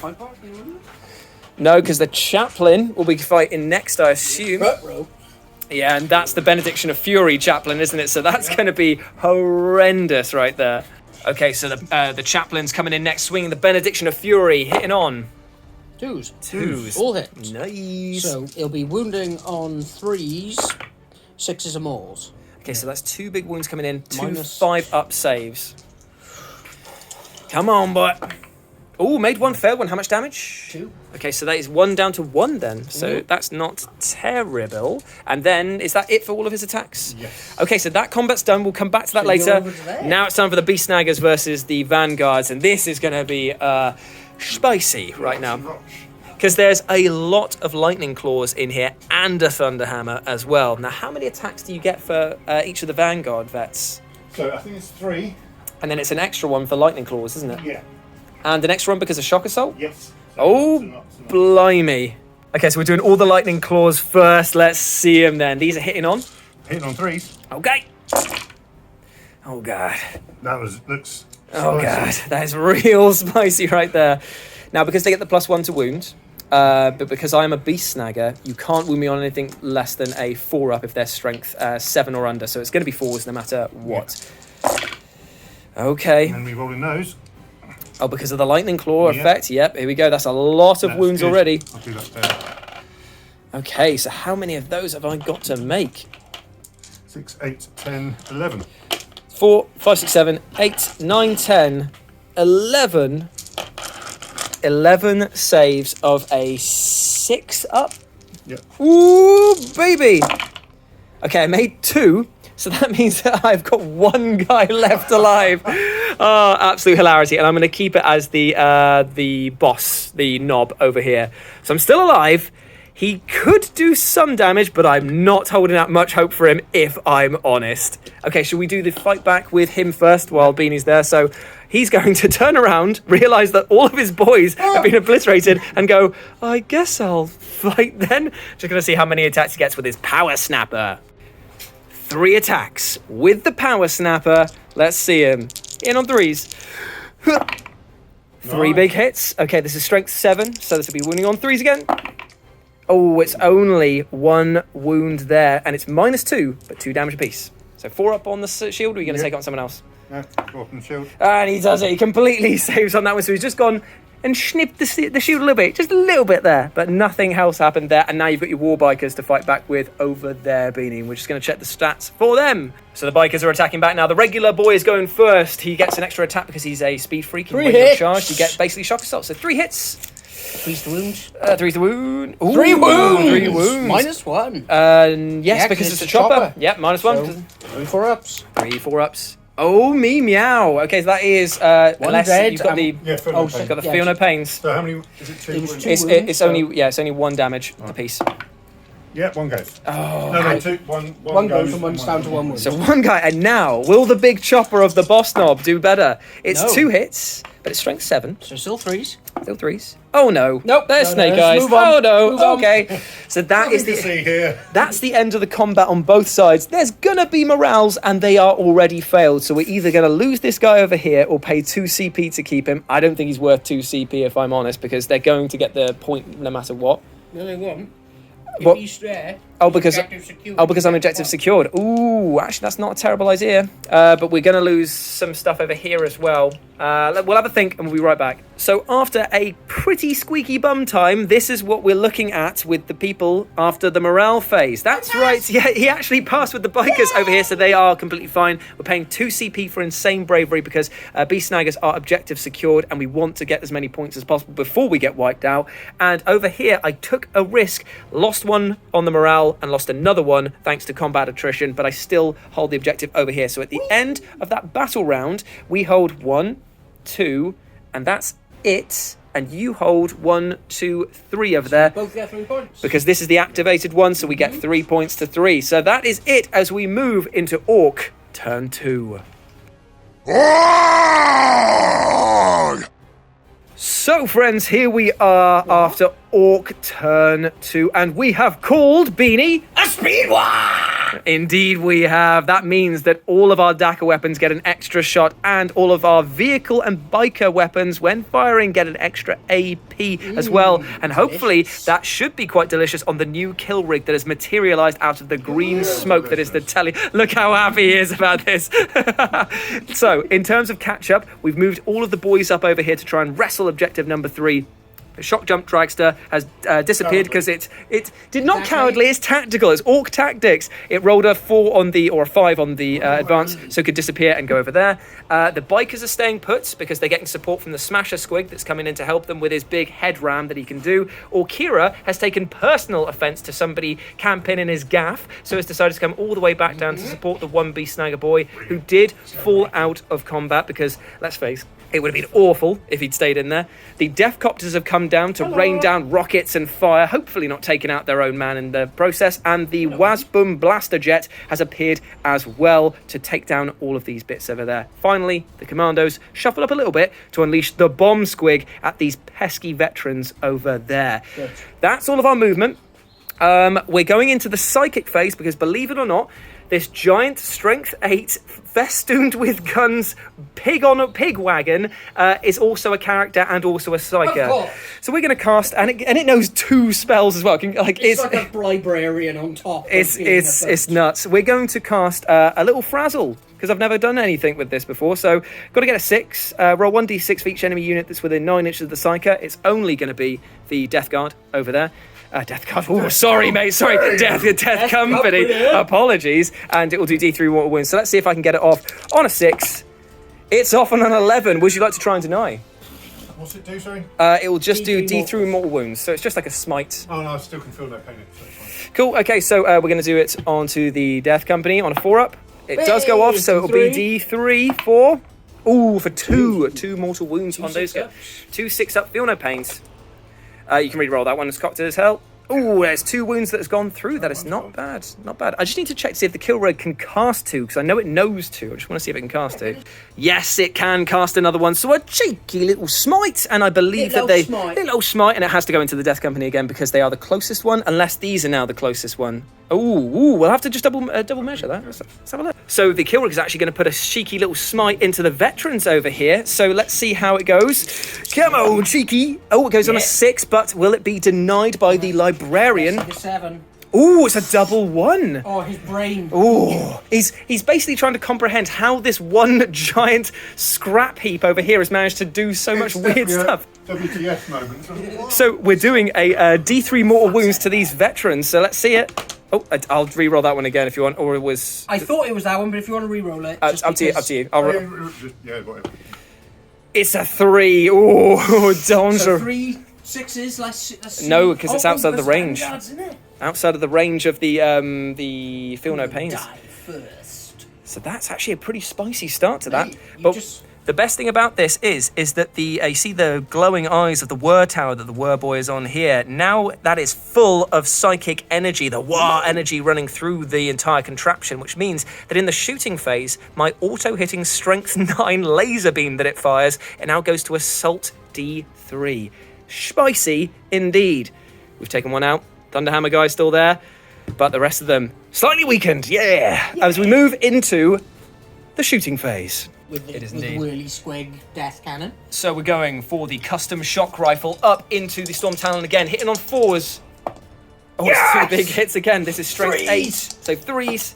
No, because the chaplain will be fighting next, I assume. Ruh-roh. Yeah, and that's the Benediction of Fury chaplain, isn't it? So that's going to be horrendous right there. Okay, so the chaplain's coming in next, swinging the Benediction of Fury, hitting on 2s. All hits. Nice. So it'll be wounding on 3s, 6s and mores. Okay, so that's 2 big wounds coming in, 2 Minus- 5 up saves. Come on, boy. Oh, made 1, failed 1. How much damage? 2. Okay, so that is 1 down to 1 then. So that's not terrible. And then, is that it for all of his attacks? Yes. Okay, so that combat's done. We'll come back to that So you're later. over to there. Now it's time for the Beast Snaggers versus the Vanguards. And this is going to be spicy right now. Because there's a lot of Lightning Claws in here and a Thunderhammer as well. Now, how many attacks do you get for each of the Vanguard vets? So I think it's 3. And then it's an extra one for Lightning Claws, isn't it? Yeah. And an extra one because of Shock Assault? Yes. Oh, So not. blimey. Okay, so we're doing all the Lightning Claws first. Let's see them then. These are hitting on. Hitting on 3s. Okay. Oh, God. That looks. Oh, spicy. God. That is real spicy right there. Now, because they get the +1 to wound, but because I am a Beast Snagger, you can't wound me on anything less than a 4 up if they're strength 7 or under. So it's going to be 4s no matter what. Okay. And then re-rolling those. Oh, because of the Lightning Claw Yep. effect. Yep, here we go. That's a lot of That's wounds good. already. I'll do that there. Okay, so how many of those have I got to make? 6, 8, 10, 11. 4, 5, 6, 7, 8, 9, 10, 11. 11 saves of a 6 up. Yep. Ooh, baby. Okay, I made 2. So that means that I've got 1 guy left alive. Oh, absolute hilarity. And I'm going to keep it as the boss, the knob over here. So I'm still alive. He could do some damage, but I'm not holding out much hope for him, if I'm honest. Okay, should we do the fight back with him first while Beanie's there? So he's going to turn around, realise that all of his boys have been obliterated, and go, I guess I'll fight then. Just going to see how many attacks he gets with his Power Snapper. 3 attacks with the Power Snapper. Let's see him. In on 3s. 3 big hits. Okay, this is strength 7, so this will be wounding on 3s again. Oh, it's only 1 wound there, and it's -2, but 2 damage apiece. So 4 up on the shield, or are you going to take on someone else? No, go up and shield. And he does it. He completely saves on that one, so he's just gone and snipped the shield a little bit, just a little bit there, but nothing else happened there. And now you've got your war bikers to fight back with over there, Beanie. We're just going to check the stats for them. So the bikers are attacking back now. The regular boy is going first. He gets an extra attack because he's a speed freak. 3 when you're hits. charged, you get basically shock assault. So 3 hits. 3's the wounds. 3's the wound. Ooh, 3 wounds. 3 wounds. -1. Yes, Yeah, because 'cause it's a it's a chopper. chopper. Yep, -1. So, 3 4-ups. 3 4-ups. Oh, me meow. Okay, so that is less. dead, You've got the Yeah, feel Oh, no so- pain. got the Yeah. feel no pains. So how many? Is it 2? It was wounds? 2. It's only 1 damage apiece. Yeah, 1 goes. Oh, no, 2. 1 goes and 1's down to 1 wound. So 1 guy, and now will the big chopper of the boss knob do better? It's No. 2 hits, but it's strength 7, So still 3's. still 3s. Oh no! Nope. There's No, Snake let's Eyes. move on. Oh no! Move on. Okay, so that is Nothing to the see here. that's the end of the combat on both sides. There's gonna be morales, and they are already failed. So we're either gonna lose this guy over here or pay 2 CP to keep him. I don't think he's worth 2 CP if I'm honest, because they're going to get the point no matter what. The only one. What? If he's there, Oh, because I'm objective objective secured. Ooh, actually, that's not a terrible idea. But we're going to lose some stuff over here as well. We'll have a think and we'll be right back. So after a pretty squeaky bum time, this is what we're looking at with the people after the morale phase. That's right. Yeah, he actually passed with the bikers over here, so they are completely fine. We're paying 2 CP for insane bravery because beast snaggers are objective secured and we want to get as many points as possible before we get wiped out. And over here, I took a risk, lost one on the morale, and lost another one thanks to combat attrition, but I still hold the objective over here. So at the end of that battle round, we hold 1, 2, and that's it. And you hold 1, 2, 3 over there. Both get 3 points. Because this is the activated one, so we get 3 points to 3. So that is it as we move into Orc Turn 2. So, friends, here we are after Orc Turn 2, and we have called, Beanie, A speed one! Indeed we have. That means that all of our Dakka weapons get an extra shot, and all of our vehicle and biker weapons, when firing, get an extra AP as well. And hopefully that should be quite delicious on the new kill rig that has materialized out of the green smoke that is the telly. Look how happy he is about this. So, in terms of catch-up, we've moved all of the boys up over here to try and wrestle objective number 3. The shock jump dragster has disappeared because it did not cowardly, it's tactical, it's orc tactics. It rolled a 4 on the, or a 5 on the advance, so it could disappear and go over there. The bikers are staying put because they're getting support from the smasher squig that's coming in to help them with his big head ram that he can do. Or Kira has taken personal offence to somebody camping in his gaff, so has decided to come all the way back down to support the 1B snagger boy who did fall out of combat because, let's face it, would have been awful if he'd stayed in there. The Deathcopters have come down to rain down rockets and fire, hopefully not taking out their own man in the process. And the Wazboom blaster jet has appeared as well to take down all of these bits over there. Finally, the commandos shuffle up a little bit to unleash the bomb squig at these pesky veterans over there. Good. That's all of our movement. We're going into the psychic phase because, believe it or not, this giant strength 8 festooned with guns pig on a pig wagon is also a character and also a psyker. So we're going to cast, and it knows 2 spells as well. It's like a librarian on top. It's nuts. We're going to cast a little frazzle because I've never done anything with this before. So got to get a 6. Roll 1d6 for each enemy unit that's within 9 inches of the psyker. It's only going to be the Death Guard over there. Death Guard. Oh, sorry, mate. Sorry. Death Company. Apologies. And it will do D3 mortal wounds. So let's see if I can get it off on a 6. It's off on an 11. Would you like to try and deny? What's it do, sorry? It will just do D3 mortal wounds. So it's just like a smite. Oh, no, I still can feel no pain. So it's fine. Cool. Okay, so we're going to do it onto the Death Company on a 4-up. It does go off, so it'll be D3 for... Ooh, for 2 mortal wounds on those guys. 2 6-up, feel no pains. You can re-roll that one. It's cocked as hell. Ooh, there's 2 wounds that has gone through. That is not bad. Not bad. I just need to check to see if the kill rig can cast 2, because I know it knows 2. I just want to see if it can cast 2. Yes, it can cast another one. So a cheeky little smite. And I believe little smite, and it has to go into the Death Company again because they are the closest one, unless these are now the closest one. Ooh, we'll have to just double measure that. Let's have a look. So the kill rig is actually going to put a cheeky little smite into the veterans over here. So let's see how it goes. Come on, cheeky. Oh, it goes on a 6, but will it be denied by the librarian? It's a 7. Ooh, it's a double 1. Oh, his brain. Ooh, he's basically trying to comprehend how this one giant scrap heap over here has managed to do so much weird stuff. WTF moment. So we're doing a D3 mortal wounds to these veterans. So let's see it. Oh, I'll re-roll that one again if you want, or it was... I thought it was that one, but if you want to re-roll it... up to you. Yeah, whatever. It's a 3. Ooh, danger. So 3 6s, let's see. No, because it's outside of the range. Yards, isn't it? Outside of the range of the Feel No Pains. Die first. So that's actually a pretty spicy start to that. But the best thing about this is that you see the glowing eyes of the Whir Tower that the Whir Boy is on here. Now that is full of psychic energy, the Wah energy running through the entire contraption, which means that in the shooting phase, my auto-hitting Strength 9 laser beam that it fires, it now goes to Assault D3. Spicy indeed. We've taken one out. Thunderhammer guy's still there, but the rest of them slightly weakened. Yeah. As we move into the shooting phase. With the whirly squig death cannon. So we're going for the custom shock rifle up into the Storm Talon again, hitting on 4s. Oh, it's two big hits again. This is strength 8. So 3s.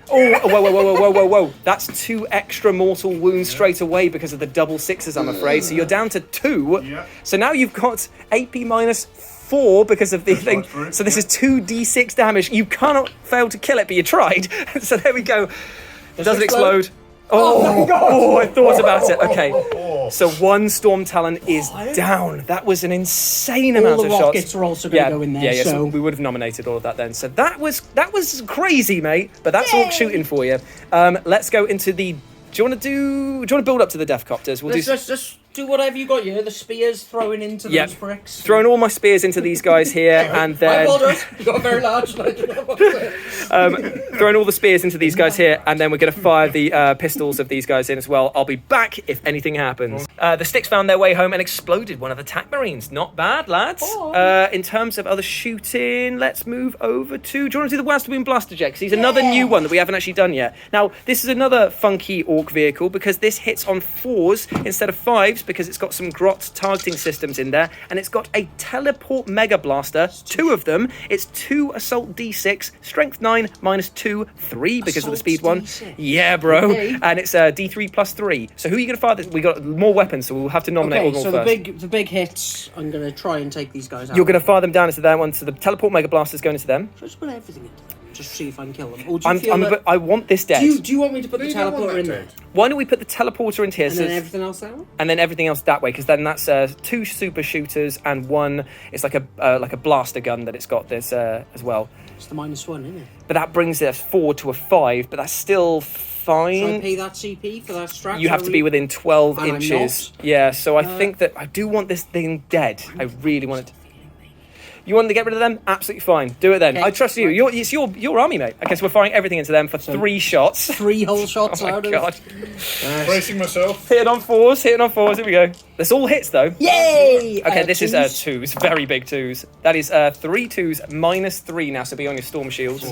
Oh, whoa. That's 2 extra mortal wounds straight away because of the double 6s, I'm afraid. So you're down to 2. Yeah. So now you've got AP minus 4 because of the thing. So this is 2d6 damage. You cannot fail to kill it, but you tried. So there we go. Does it explode? Oh, I thought about it. Okay. So 1 Storm Talon is down. That was an insane amount of shots. All the rockets are also going to go in there. Yeah, so we would have nominated all of that then. So that was crazy, mate. But that's Orc shooting for you. Let's go into the. Do you want to build up to the Deathcopters? Let's just do whatever you got here. The spears throwing into those bricks. Throwing all my spears into these guys here, and then you got very large. throwing all the spears into these guys here, and then we're going to fire the pistols of these guys in as well. I'll be back if anything happens. The sticks found their way home and exploded one of the attack marines. Not bad, lads. In terms of other shooting, let's move over to. Do you want to do the Wasteboom Blaster Jet? Because he's another new one that we haven't actually done yet. Now, this is another funky Orc vehicle because this hits on 4s instead of 5s because it's got some grot targeting systems in there, and it's got a teleport Mega Blaster, 2 of them. It's 2 assault D6, strength 9 minus 2, 3 because of the speed one. D6. Yeah, bro. Okay. And it's D3 plus 3. So who are you going to fire? We got more weapons, so we'll have to nominate all of them first. The big hits, I'm going to try and take these guys out. You're going to fire them down into that one, so the teleport Mega Blaster's going into them. Just put everything into them. Just see if I can kill them. Or do you I want this dead. Do you want me to put the teleporter in there? Why don't we put the teleporter into here? And then everything else that way? And then everything else that way, because then that's 2 super shooters and 1. It's like a blaster gun that it's got this as well. It's the -1, isn't it? But that brings it 4 to a 5. But that's still fine. Should I pay that CP for that strap? You have to be within 12 and inches. Yeah. So I think that I do want this thing dead. I really want it. You want to get rid of them? Absolutely fine. Do it then. Okay. I trust you. It's your army, mate. Okay, so we're firing everything into them for 3 shots. 3 whole shots oh my out God. Bracing myself. Hitting on 4s. Here we go. That's all hits, though. Yay! Okay, this is 2s. Very big 2s. That is 3 2s minus 3 now, so be on your storm shields.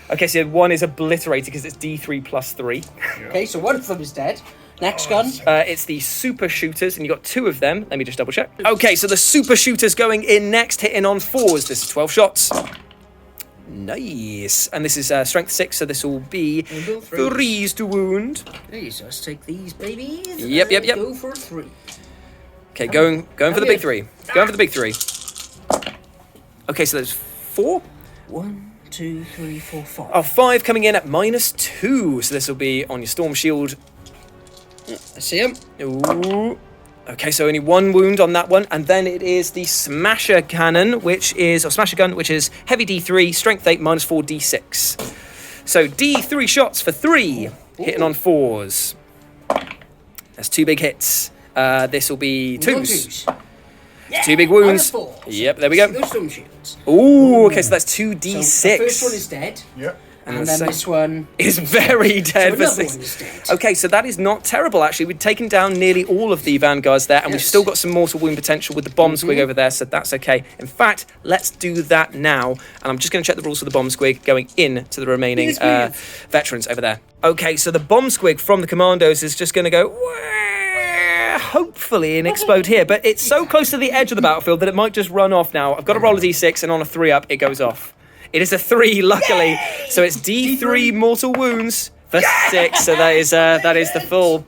Okay, so 1 is obliterated because it's D3 plus 3. Okay, so 1 of them is dead. Next gun. It's the super shooters, and you got 2 of them. Let me just double check. Okay, so the super shooters going in next, hitting on 4s. This is 12 shots. Nice. And this is strength 6, so this will be 3s to wound. Okay, so let's take these babies. Yep. Go for 3. Okay, going for the big 3. Going for the big 3. Okay, so there's 4. 1, 2, 3, 4, 5. Oh, 5 coming in at -2. So this will be on your storm shield. I see him. Ooh. Okay, so only 1 wound on that one, and then it is the Smasher Cannon, Smasher Gun, which is heavy D3, strength 8, minus 4 D6. So D3 shots for 3, hitting on 4s. That's 2 big hits. This will be 2s. Yeah, 2 big wounds. Yep, there we go. Ooh, okay, so that's 2d6. So the first one is dead. Yep. And then this one is very dead. So another one is dead. Okay, so that is not terrible, actually. We've taken down nearly all of the vanguards there, and we've still got some mortal wound potential with the bomb squig over there, so that's okay. In fact, let's do that now. And I'm just going to check the rules for the bomb squig going in to the remaining veterans over there. Okay, so the bomb squig from the commandos is just going to go... hopefully and explode here, but it's so close to the edge of the battlefield that it might just run off now. I've got to roll a d6, and on a 3-up, it goes off. It is a 3, luckily. Yay! So it's D3 mortal wounds for 6. So that is the full.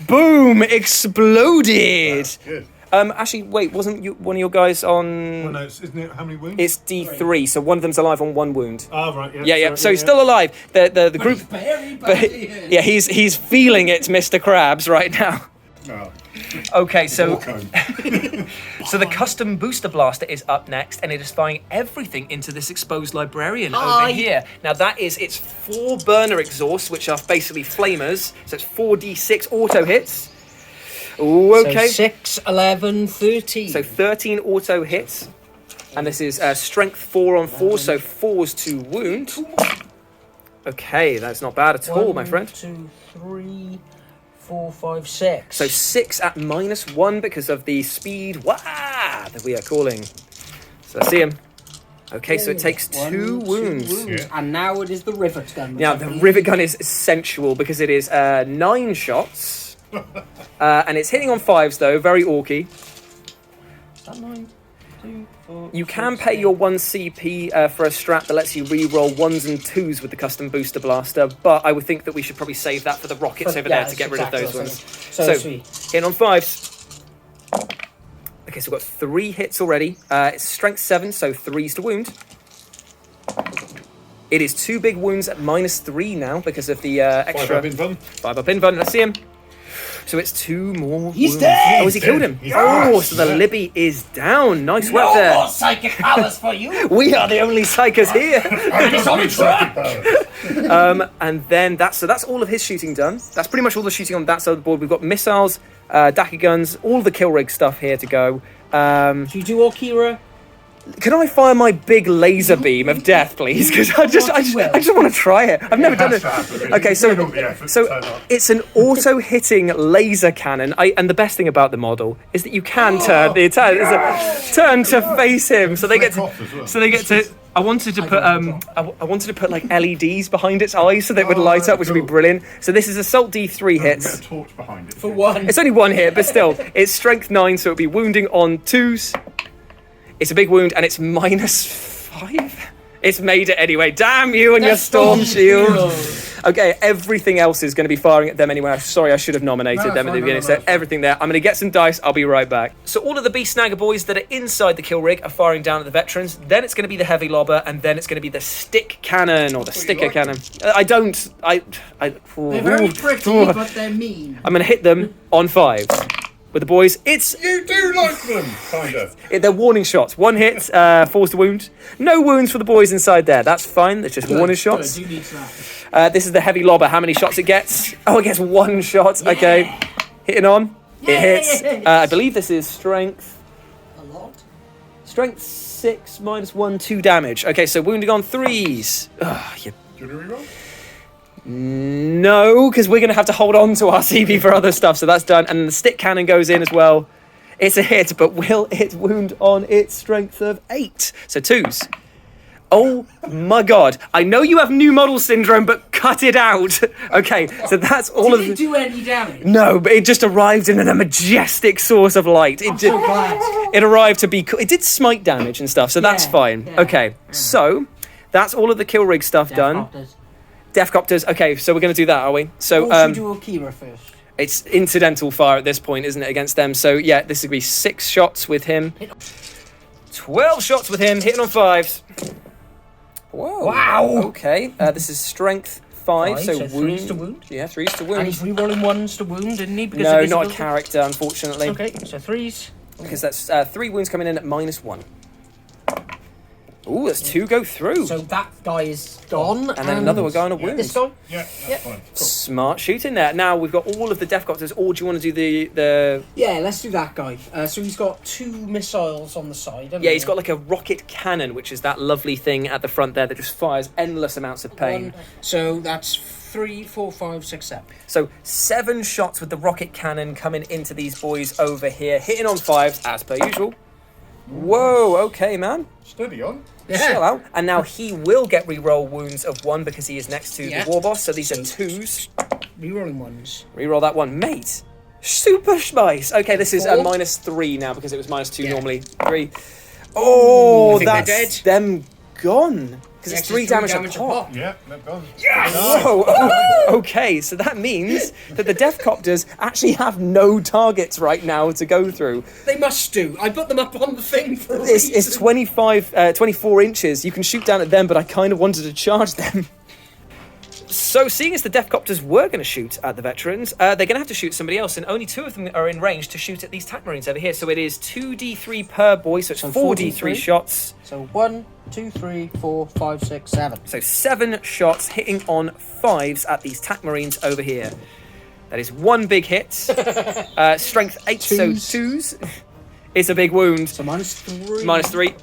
Boom! Exploded. Good. Actually, wait, wasn't one of your guys on? Well, no, isn't it how many wounds? It's D3, so one of them's alive on 1 wound. Oh, right. Yeah. Yeah. So he's still alive. The group. But he's feeling it, Mr. Krabs, right now. Oh. Okay, so so the custom booster blaster is up next, and it is firing everything into this exposed librarian over here. Now that is its 4 burner exhausts, which are basically flamers. So it's 4d6 auto hits. Ooh, okay. So 6, 11, 13. So 13 auto hits, and this is strength 4 on 4, so 4s to wound. Okay, that's not bad at all, my friend. 1, 2, 3. 4, 5, 6. So 6 at -1 because of the speed that we are calling. So I see him. Okay, so it takes 2 wounds. Yeah. And now it is the rivet gun. Now the rivet gun is sensual because it is 9 shots. And it's hitting on 5s though, very orky. Is that 9? 2, 4, You can 6, pay your 1 CP for a strat that lets you re-roll 1s and 2s with the custom booster blaster, but I would think that we should probably save that for the rockets over there to get rid of those ones. So sweet. Hitting on 5s. Okay, so we've got 3 hits already. It's strength 7, so 3s to wound. It is 2 big wounds at -3 now because of the extra... 5 up in fun. 5 up in fun, let's see him. So it's 2 more He's wounds. dead! Oh, has he killed him? He's Oh, dead. so the Libby is down. Nice work No there. more psychic powers for you! We are the only psychers here. And it's on a track! And then that's all of his shooting done. That's pretty much all the shooting on that side of the board. We've got missiles, Daka guns, all the kill rig stuff here to go. Do you do Orkira? Can I fire my big laser beam of death, please? Because I just want to try it. I've never done it. Okay, so it's an auto-hitting laser cannon. And the best thing about the model is that you can turn the turn to face him. So they get to. I wanted to put like LEDs behind its eyes so that it would light up, which would be brilliant. So this is assault D3 hits. Get a torch behind it. For 1. It's only 1 hit, but still, it's strength 9, so it'll be wounding on 2s. It's a big wound, and it's -5. It's made it anyway. Damn you and your storm shield. Okay, everything else is going to be firing at them anyway. I'm sorry, I should have nominated them at the beginning. So everything there. I'm going to get some dice. I'll be right back. So all of the beast snagger boys that are inside the kill rig are firing down at the veterans. Then it's going to be the heavy lobber, and then it's going to be the stick cannon or the sticker cannon. They're very pretty, but they're mean. I'm going to hit them on 5s. With the boys, You do like them, kind of. they're warning shots. 1 hit, 4s to wound. No wounds for the boys inside there. That's fine. It's just warning shots. Good. Who needs that? This is the heavy lobber. How many shots it gets? Oh, it gets 1 shot. Okay. Hitting on. It hits. I believe this is strength. A lot? Strength 6 -1, 2 damage. Okay, so wounding on 3s. Ugh, you... Do you want to reroll? No, because we're going to have to hold on to our CP for other stuff. So that's done. And then the stick cannon goes in as well. It's a hit, but will it wound on its strength of 8? So 2s. Oh my god. I know you have new model syndrome, but cut it out. Okay, so that's all of Did it do any damage? No, but it just arrived in a majestic source of light. I'm so glad. It arrived to be... It did smite damage and stuff, so that's fine. Yeah. Okay, so that's all of the kill rig stuff done. Deathcopters. Okay, so we're going to do that, are we? So Or should we do Orkira first? it's incidental fire at this point, isn't it, against them? So yeah, this is going to be 6 shots with him. 12 shots with him, hitting on 5s. Whoa. Wow. Okay, this is strength 5, so wound. 3s to wound. Yeah, 3s to wound. And he's re-rolling 1s to wound, didn't he? Because No, of his not a ability? character, unfortunately. Okay, so 3s. Because that's 3 wounds coming in at -1. Ooh, that's 2 go through. So that guy is gone. And then another one going on a wound. This guy? Yeah, that's fine. Cool. Smart shooting there. Now we've got all of the Deathcopters. Or do you want to do the... Yeah, let's do that guy. So he's got 2 missiles on the side. Yeah, he's got like a rocket cannon, which is that lovely thing at the front there that just fires endless amounts of pain. So that's 3, 4, 5, 6, 7. So 7 shots with the rocket cannon coming into these boys over here, hitting on 5s as per usual. Whoa, okay, man. Steady on. Chill out. And now he will get reroll wounds of 1 because he is next to Yeah. the war boss. So these are 2s. Rerolling 1s. Reroll that one, mate. Super spice. Okay, this is Four. -3 now because it was -2 normally. 3. Oh, I think they're that's dead. them gone. Because it's Extra 3 damage a a pop. pop. Yeah, they've gone. Whoa. Okay, so that means that the Deathcopters actually have no targets right now to go through. They must do. I put them up on the thing for a It's reason. 24 inches. You can shoot down at them, but I kind of wanted to charge them. So, seeing as the Deathcopters were going to shoot at the veterans, they're going to have to shoot somebody else, and only 2 of them are in range to shoot at these TAC Marines over here. So it is 2d3 per boy, so it's 4d3 shots. So 1, 2, 3, 4, 5, 6, 7. So 7 shots hitting on 5s at these TAC Marines over here. That is 1 big hit. Strength 8, so 2s. It's a big wound. So -3. -3.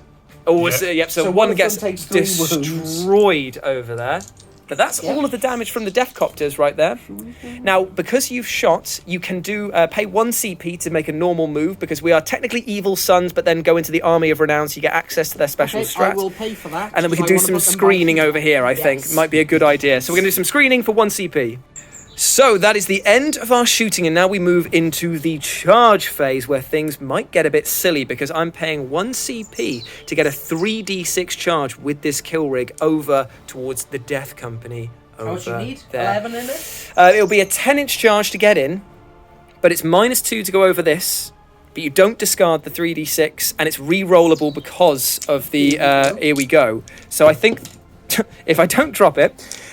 Oh, yep. So, So one one of gets them takes 3 wounds. destroyed over there. But that's all of the damage from the Deathcopters right there. Now, because you've shot, you can do pay 1 CP to make a normal move, because we are technically evil sons, but then go into the Army of Renown, so you get access to their special strat. I will pay for that. And then we can I do wanna some put them screening back. over here, I think. Yes. Might be a good idea. So we're going to do some screening for 1 CP. So that is the end of our shooting, and now we move into the charge phase where things might get a bit silly because I'm paying 1 CP to get a 3d6 charge with this kill rig over towards the Death Company. How much you need? There. 11 in it? It'll be a 10-inch charge to get in, but it's -2 to go over this. But you don't discard the 3d6, and it's re-rollable because of the here we go. So I think if I don't drop it,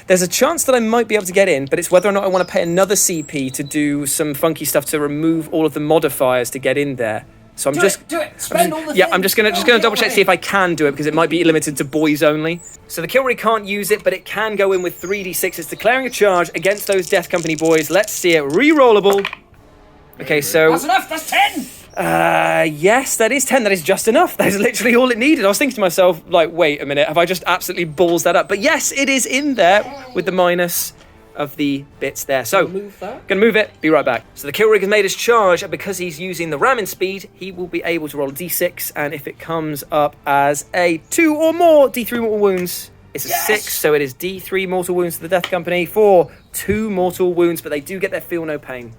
there's a chance that I might be able to get in, but it's whether or not I want to pay another CP to do some funky stuff to remove all of the modifiers to get in there. So I'm Do just it! Spend all the yeah, things. I'm just gonna double check to see if I can do it because it might be limited to boys only. So the kill rig can't use it, but it can go in with 3d6. It's declaring a charge against those Death Company boys. Let's see it. Re-rollable. Okay, so That's enough, that's 10! yes, that is 10. That is just enough. That is literally all it needed. I was thinking to myself, like, wait a minute, have I just absolutely balls that up? But yes, it is in there with the minus of the bits there. So, Move that. gonna move it, be right back. So the kill rig has made his charge, and because he's using the ramming speed, he will be able to roll a d6, and if it comes up as a 2 or more d3 mortal wounds, it's a 6, so it is d3 mortal wounds to the Death Company for 2 mortal wounds, but they do get their feel no pain.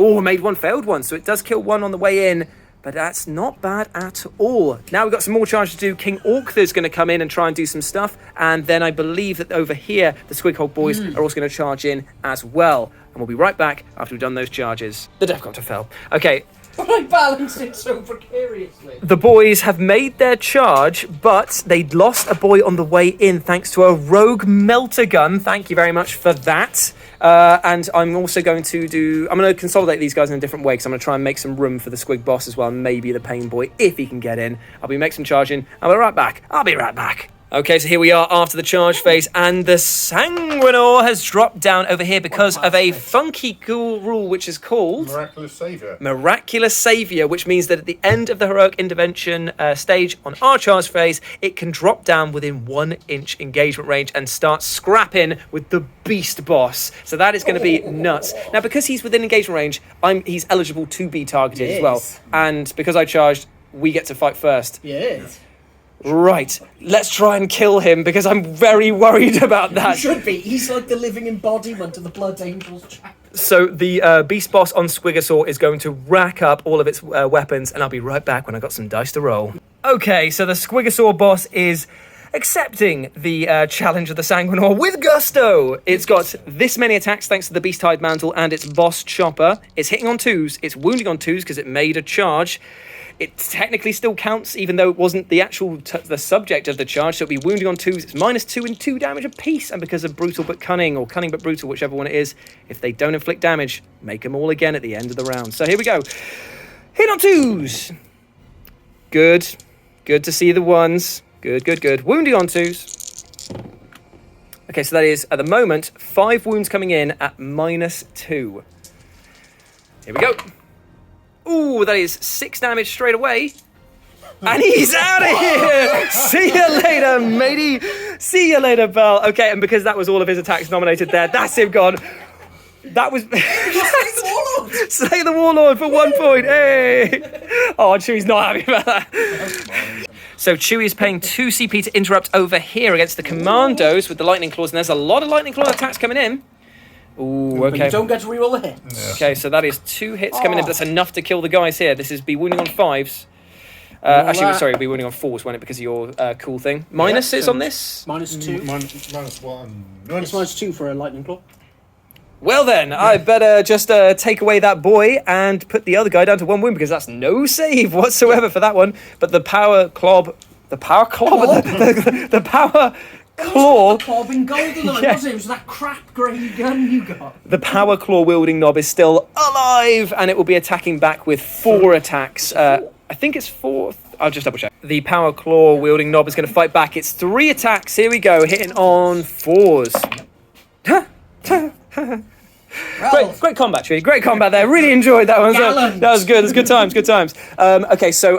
Oh, made one, failed one, so it does kill one on the way in, but that's not bad at all. Now we've got some more charge to do. King Orkther's going to come in and try and do some stuff, and then I believe that over here, the Squighog boys are also going to charge in as well. And we'll be right back after we've done those charges. The Deathcopter fell. Okay, But I balanced it so precariously. the boys have made their charge, but they'd lost a boy on the way in thanks to a rogue melter gun. Thank you very much for that. And I'm also going to I'm going to consolidate these guys in a different way because I'm going to try and make some room for the Squig boss as well, and maybe the Pain Boy if he can get in. I'll be making some charging. I'll be right back. Okay, so here we are after the charge phase, and the Sanguinor has dropped down over here because of a funky cool rule which is called Miraculous Saviour. Miraculous Saviour, which means that at the end of the heroic intervention stage on our charge phase, it can drop down within 1-inch engagement range and start scrapping with the beast boss. So that is going to be nuts. Now, because he's within engagement range, he's eligible to be targeted as well. Yes. And because I charged, we get to fight first. Yes. Right, let's try and kill him because I'm very worried about that. Should be. He's like the living embodiment of the Blood Angels chap. So the beast boss on Squigosaur is going to rack up all of its weapons, and I'll be right back when I got some dice to roll. Okay, so the Squigosaur boss is accepting the challenge of the Sanguinor with gusto. It's got this many attacks thanks to the Beast Hide Mantle and its boss chopper. It's hitting on 2s, it's wounding on 2s because it made a charge. It technically still counts, even though it wasn't the actual the subject of the charge. So it'll be wounding on 2s. It's -2 and 2 damage apiece. And because of brutal but cunning, or cunning but brutal, whichever one it is, if they don't inflict damage, make them all again at the end of the round. So here we go. Hit on 2s. Good. Good to see the 1s. Good. Wounding on 2s. Okay, so that is, at the moment, 5 wounds coming in at -2. Here we go. Ooh, that is 6 damage straight away. And he's out of here! See you later, matey! See you later, pal. Okay, and because that was all of his attacks nominated there, that's him gone. That was... Slay the Warlord for 1 point, hey! Oh, Chewie's not happy about that. So Chewie is paying 2 CP to interrupt over here against the Commandos with the Lightning Claws, and there's a lot of Lightning Claw attacks coming in. Ooh, okay. But you don't get to reroll the hits. Okay, so that is 2 hits coming in. That's enough to kill the guys here. This is be wounding on 5s. Actually, sorry, be wounding on 4s, won't it? Because of your cool thing. Minuses on this? -2. -1. It's -2 for a lightning claw. Well then, I better just take away that boy and put the other guy down to 1 wound because that's no save whatsoever for that one. But the power clob, the power claw, the power claw. Claw in Goldeneye, Yeah. wasn't it? It was that crap grey gun you got. The power claw wielding knob is still alive, and it will be attacking back with 4 attacks. I think it's 4. I'll just double check. The power claw wielding knob is going to fight back. It's 3 attacks. Here we go, hitting on 4s. Great combat, Chewie. Great combat there. Really enjoyed that one. That was good. It was good times. Okay, so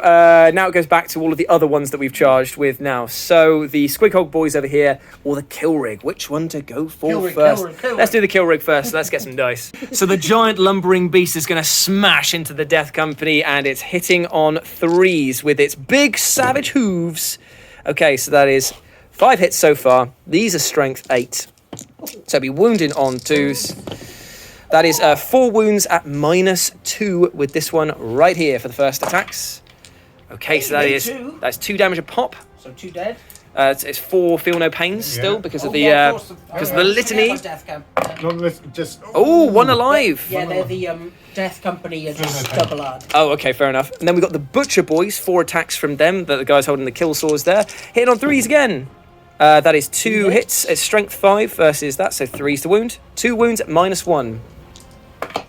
now it goes back to all of the other ones that we've charged with now. So the Squighog boys over here, or the kill rig. Which one to go for first? Kill rig. Let's do the kill rig first. Let's get some dice. So the giant lumbering beast is going to smash into the Death Company, and it's hitting on 3s with its big savage hooves. Okay, so that is 5 hits so far. These are strength 8. So it'll be wounding on 2s. That is 4 wounds at -2 with this one right here for the first attacks. Okay, so that's 2 damage a pop. So 2 dead. It's 4 feel no pains still because of the litany. Oh, 1 alive. Yeah, they're the Death Company are just double hard. Oh, okay, fair enough. And then we got the Butcher Boys, 4 attacks from them. The guys holding the kill swords there. Hitting on 3s again. That is 2 hits. It's strength 5 versus that, so 3's the wound. 2 wounds at -1.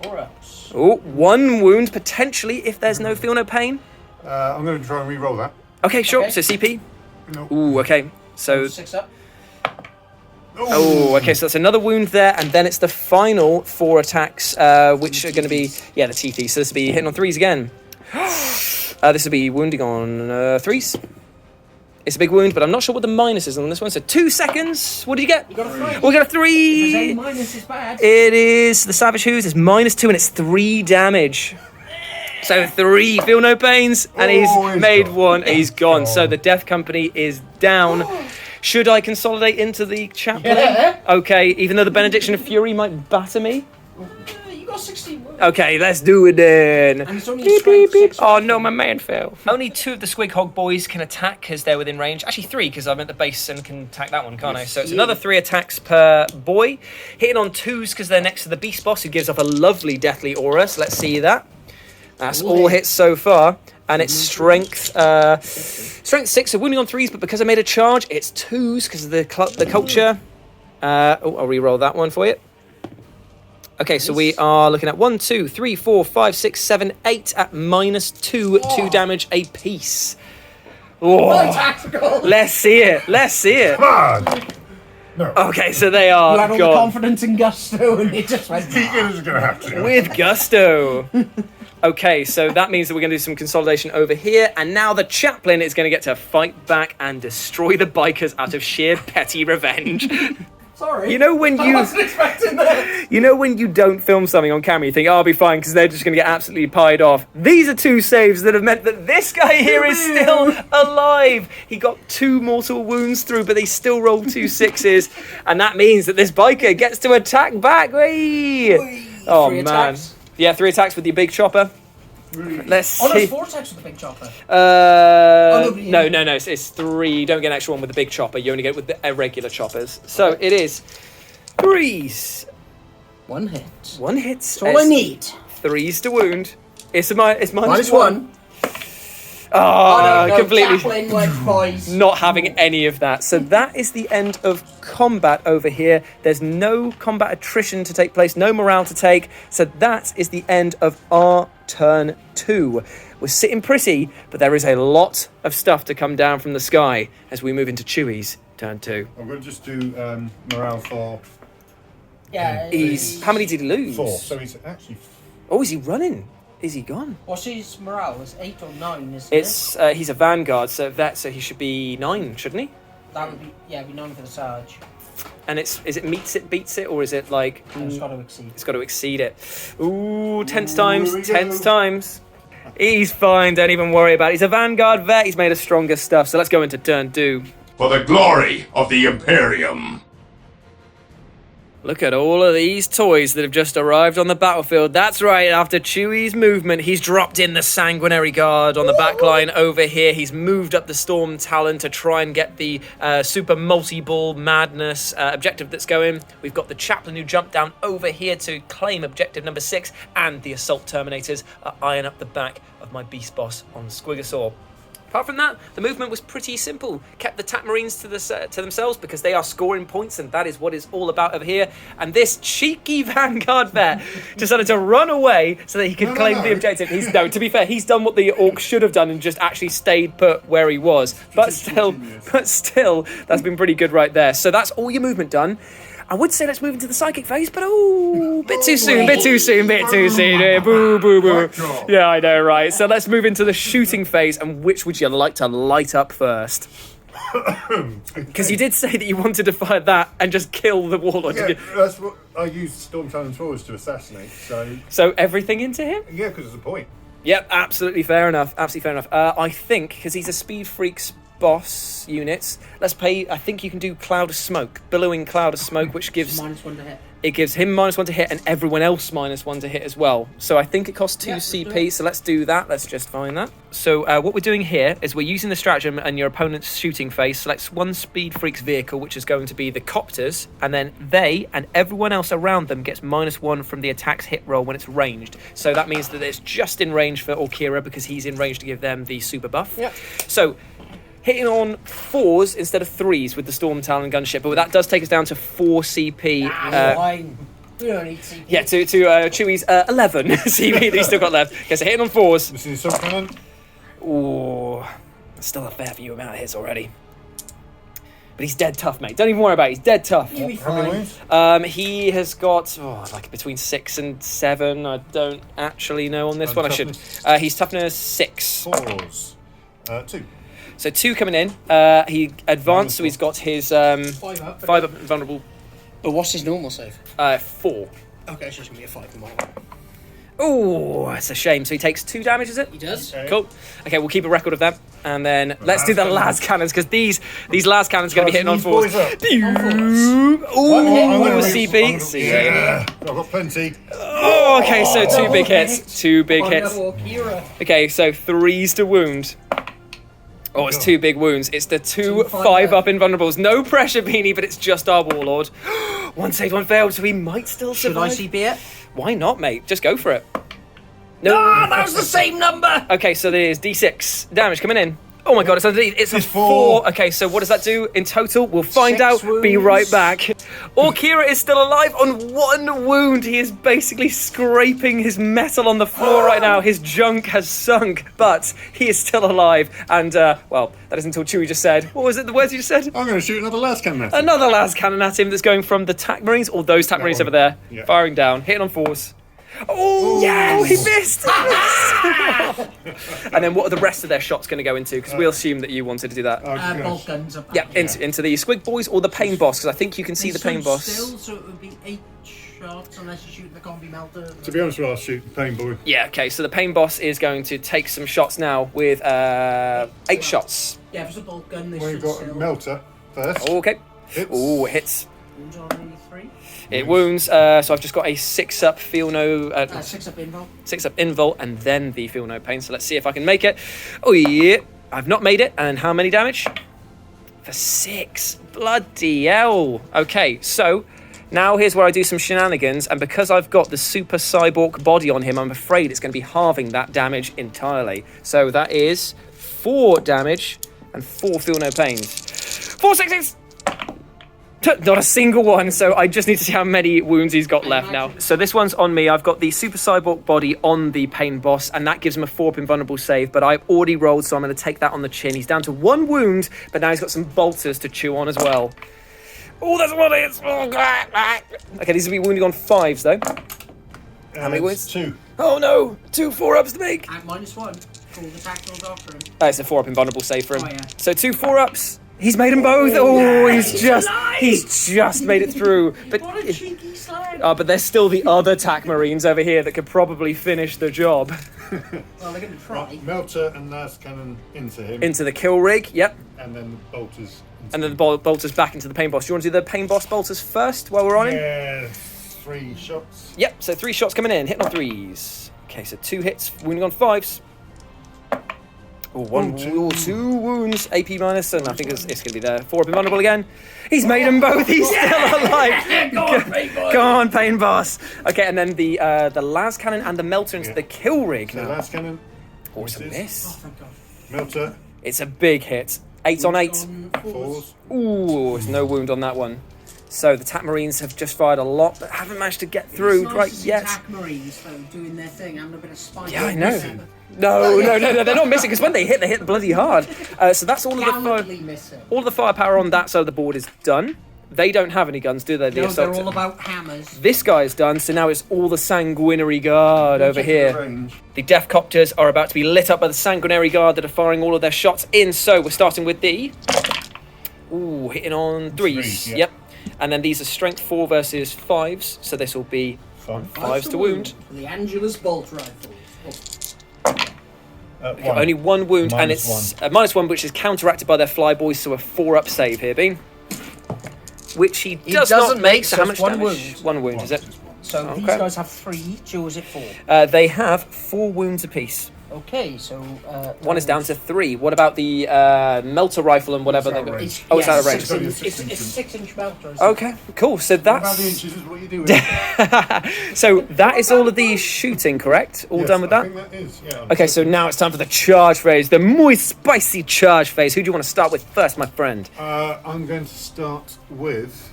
Orks. Oh, 1 wound potentially if there's no feel no pain. I'm going to try and re-roll that. Okay, sure. Okay. So CP. No. Ooh, okay. So 6 up. oh, okay. So that's another wound there, and then it's the final 4 attacks, which are going to be the TT. So this will be hitting on 3s again. This will be wounding on 3s. It's a big wound, but I'm not sure what the minus is on this one. So 2 seconds. What did you get? You got a 3. We got a 3. If there's any minus, it's bad. It is the Savage Who's is -2, and it's 3 damage. So 3 feel no pains, and he's made gone. 1. He's gone. So the Death Company is down. Should I consolidate into the chaplain? Yeah. Okay, even though the Benediction of Fury might batter me. You got 16 wounds. Okay, let's do it then. And it's only Beep, beep, strength beep. 6. Oh no, my man fell. Only 2 of the Squig Hog boys can attack because they're within range. Actually 3 because I'm at the base and can attack that one, can't I? So it's another 3 attacks per boy. Hitting on 2s because they're next to the beast boss who gives off a lovely deathly aura. So let's see that. That's all hits so far. And it's strength 6, so wounding on 3s, but because I made a charge, it's 2s because of the culture. I'll re-roll that one for you. Okay, so we are looking at 1, 2, 3, 4, 5, 6, 7, 8 at -2, 2 damage a piece. Oh, Tactical. let's see it. Let's see it. Come on! No. Okay, so they are You had all the gone confidence and gusto, and it just went. Deacon's going to have to. with gusto. Okay, so that means that we're going to do some consolidation over here, and now the chaplain is going to get to fight back and destroy the bikers out of sheer petty revenge. Sorry. You know when I wasn't expecting that. You know when you don't film something on camera, you think, oh, I'll be fine because they're just going to get absolutely pied off. These are 2 saves that have meant that this guy here is still alive. He got 2 mortal wounds through, but he still rolled 2 6s, and that means that this biker gets to attack back. Whee! Oh, 3 man. attacks. Yeah, 3 attacks with your big chopper. Let's see. Oh, no, it's 4 attacks with the big chopper. No, it's 3. You don't get an extra one with the big chopper. You only get it with the irregular choppers. So it is 3s. 1 hit. 1 hit. That's all I need. 3s to wound. It's minus -1. Oh, no, completely Chaplain went boys. not having any of that. So that is the end of combat over here. There's no combat attrition to take place, no morale to take. So that is the end of our turn 2. We're sitting pretty, but there is a lot of stuff to come down from the sky as we move into Chewie's turn 2. I'm going to just do morale for Yeah. How many did he lose? 4. So he's actually... Oh, is he running? Is he gone? What's his morale? It's 8 or 9, isn't It's he's a vanguard, so he should be 9, shouldn't he? it? That would be, yeah, it'd be 9 for the Sarge. And is it meets it, beats it, or is it like... So it's got to exceed. It's got to exceed it. Ooh, tense times. He's fine, don't even worry about it. He's a vanguard vet, he's made of stronger stuff, so let's go into turn 2. For the glory of the Imperium. Look at all of these toys that have just arrived on the battlefield. That's right, after Chewie's movement, he's dropped in the Sanguinary Guard on the back line over here. He's moved up the Storm Talon to try and get the super multi-ball madness objective that's going. We've got the Chaplain who jumped down over here to claim objective number 6, and the Assault Terminators are eyeing up the back of my Beast Boss on Squigosaur. Apart from that, the movement was pretty simple. Kept the TAC Marines to themselves because they are scoring points, and that is what it's all about over here. And this cheeky Vanguard vet decided to run away so that he could claim the objective. To be fair, he's done what the Orcs should have done and just actually stayed put where he was. But still, that's been pretty good right there. So that's all your movement done. I would say let's move into the psychic phase, but bit too soon. Boo, boo, boo. Yeah, I know, right? So let's move into the shooting phase, and which would you like to light up first? Because you did say that you wanted to fire that and just kill the warlord. Yeah, that's what I used Storm Talon Forwards to assassinate, So everything into him? Yeah, because there's a point. Yep, absolutely fair enough. I think, because he's a speed freak boss units. Let's pay. I think you can do cloud of smoke, billowing cloud of smoke, which gives -1 to hit. it gives him -1 to hit and everyone else -1 to hit as well. So I think it costs 2 CP. So let's do that. Let's just find that. So what we're doing here is we're using the stratagem and your opponent's shooting phase selects one Speed Freak's vehicle, which is going to be the copters, and then they and everyone else around them gets -1 from the attack's hit roll when it's ranged. So that means that it's just in range for Orkira because he's in range to give them the super buff. Yep. So hitting on 4s instead of 3s with the Storm Talon gunship, but that does take us down to 4 CP. Fine. We don't need CP. Yeah, to Chewie's 11 CP that he's still got left. Okay, so hitting on 4s. This is something. Ooh, that's still a fair few amount of hits already. But he's dead tough, mate. Don't even worry about it. He's dead tough. You'll be How many fine. wounds? He has got like between 6 and 7. I don't actually know on this And one. I should. toughness? He's toughness 6. 4s. 2. So 2 coming in. He advanced, so he's got his 5 up. 5 up vulnerable. But what's his normal save? 4. Okay, it's just going to be a 5 in my one. Oh, it's a shame. So he takes 2 damage, is it? He does. Okay. Cool. Okay, we'll keep a record of that. And then let's do the las cannons, because these las cannons are going to be hitting on These 4s. boys up. Ooh, I'm gonna- CP. Yeah, I've got plenty. Oh, okay, so 2 big hits. 2 big hits. Orkira. Okay, so 3s to wound. Oh, it's 2 big wounds. It's the 2 5 5 up invulnerables. No pressure, Beanie, but it's just our warlord. 1 saved, 1 failed, so he might still Should I survive. CP it? Why not, mate? Just go for it. No, That was the same number! Okay, so there's D6 damage coming in. Oh my god, it's underneath. It's a It's 4. 4. Okay, so what does that do in total? We'll find 6 out. Be wounds. right back. Orkira is still alive on 1 wound. He is basically scraping his metal on the floor right now. His junk has sunk, but he is still alive. And, well, that is until Chewie just said. What was it? The words you just said? I'm going to shoot another last cannon at him. Another las cannon at him that's going from the TAC Marines, or those TAC Marines one. over there. Yeah. Firing down, hitting on 4s. Oh, yeah, he missed! And then what are the rest of their shots going to go into? Because we'll assume that you wanted to do that. Oh, gosh. Bolt guns are back. Yeah, into the Squig Boys or the Pain Boss, because I think you can see the There's Pain some Boss. Still, so it would be 8 shots unless you shoot the combi melter. To be honest with you, I'll shoot the pain boy. Yeah, okay, so the Pain Boss is going to take some shots now with 8 shots. Yeah, if it's a bolt gun, they We've should got still. melter first. Oh, okay. Hits. Oh, it hits. Wounds on only 3. It wounds, so I've just got a 6 up, feel no... 6 up invul. 6 up invul, and then the feel no pain, so let's see if I can make it. Oh, yeah. I've not made it, and how many damage? For 6. Bloody hell. Okay, so... Now here's where I do some shenanigans, and because I've got the super cyborg body on him, I'm afraid it's going to be halving that damage entirely. So that is 4 damage and 4 feel no pains. 4 6s! Not a single one, so I just need to see how many wounds he's got left now. So this one's on me. I've got the super cyborg body on the Pain Boss, and that gives him a 4 up invulnerable save, but I've already rolled, so I'm going to take that on the chin. He's down to 1 wound, but now he's got some bolters to chew on as well. Oh, that's what it is. Oh, God. Okay, these will be wounding on 5s, though. How many wounds? 2. Oh, no. 2 4-ups to make. At -1. For the tactical doctor. It's a 4 up invulnerable save for him. Oh, yeah. So 2 4-ups. He's made them both. Oh, he's just made it through. But What a cheeky slag! but there's still the other TAC Marines over here that could probably finish the job. Well, they're going to try. Melter and last cannon into him. Into the kill rig, yep. And then the bolters. And then the bolters back into the Pain Boss. Do you want to do the Pain Boss bolters first while we're on him? Yeah, 3 shots. Yep, so 3 shots coming in, hitting on 3s. Okay, so 2 hits, wounding on 5s. Oh, 2 wounds, AP minus, and I think it's going to be there. 4 up invulnerable again. He's made them both, he's still alive. Go on, Pain Boss. Okay, and then the las cannon and the melter into the kill rig So now. last cannon. Oh, it's a Oh, miss. thank God. Melter. It's a big hit. 8 on 8. 4s. Ooh, there's no wound on that one. So the TAC Marines have just fired a lot, but haven't managed to get through It's nice right to see yet. TAC Marines, though, doing their thing and a bit of spike. Yeah, I know. No, they're not missing, because when they hit bloody hard. So that's all of the Gallantly missing. all of the firepower on that side of the board is done. They don't have any guns, do they? The No, they're assault. all about hammers. This guy's done, so now it's all the Sanguinary Guard over Check the here. range. The Deathcopters are about to be lit up by the Sanguinary Guard that are firing all of their shots in. So we're starting with the... Ooh, hitting on 3s. Threes, yeah. Yep. And then these are strength 4 versus 5s, so this will be 5. 5s to wound. For the Angelus bolt rifle. One. Only one wound, and it's -1, which is counteracted by their flyboys, so a 4-up save here, Bean. Which he does not make, so how much one damage? wound. One wound, is it? So these guys have 3, Jules it 4. They have 4 wounds apiece. Okay, so... One is down to 3. What about the melter rifle and whatever they've got? It's Oh, it's out of range. It's a 6-inch melter. Okay, cool. So What about that's... the inches is what you do with it. So that is all of the shooting, correct? All done with I that? think that is, yeah. Okay, so now it's time for the charge phase, the moist, spicy charge phase. Who do you want to start with first, my friend? I'm going to start with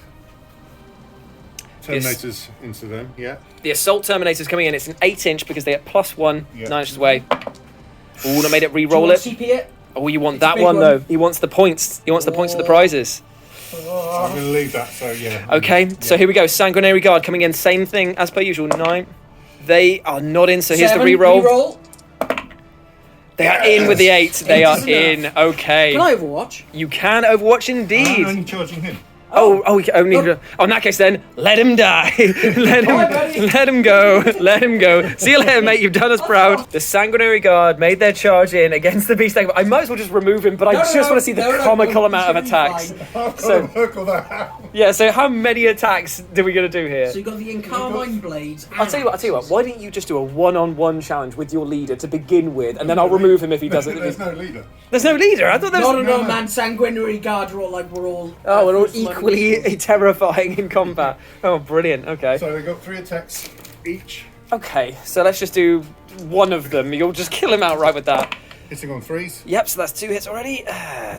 Terminators into them, yeah. The assault terminator's coming in. It's an 8-inch because they get +1, Yeah. 9 inches away. Oh, I made it re-roll it. CP it? Oh, you want It's a that big one one. though. He wants the points. He wants the points of the prizes. So I'm going to leave that, so yeah. Okay, so here we go. Sanguinary Guard coming in. Same thing as per usual. 9. They are not in, so here's the 7, re-roll. They are in with the 8. They 8 are is in. Okay. Can I Overwatch? You can Overwatch I'm indeed. only charging him. Oh, only. Oh, in that case, then let him die. let him go. Let him go. See you later, mate. You've done us proud. The Sanguinary Guard made their charge in against the Beast. I might as well just remove him, but I just want to see the comical amount of attacks. I've got So- to work all that out. Yeah. So how many attacks do we gonna do here? So you got the Encarmine Blades. I'll tell you what. Why didn't you just do a one-on-one challenge with your leader to begin with, and then I'll remove him if he doesn't. There's no leader. There's no leader. I thought there was. No, man. Sanguinary Guard are all like we're all. Oh, we're all first line equally of terrifying in combat. Oh, brilliant. Okay. So they've got 3 attacks each, Okay. So let's just do one of them. You'll just kill him outright with that. hitting on 3s. Yep. So that's 2 hits already.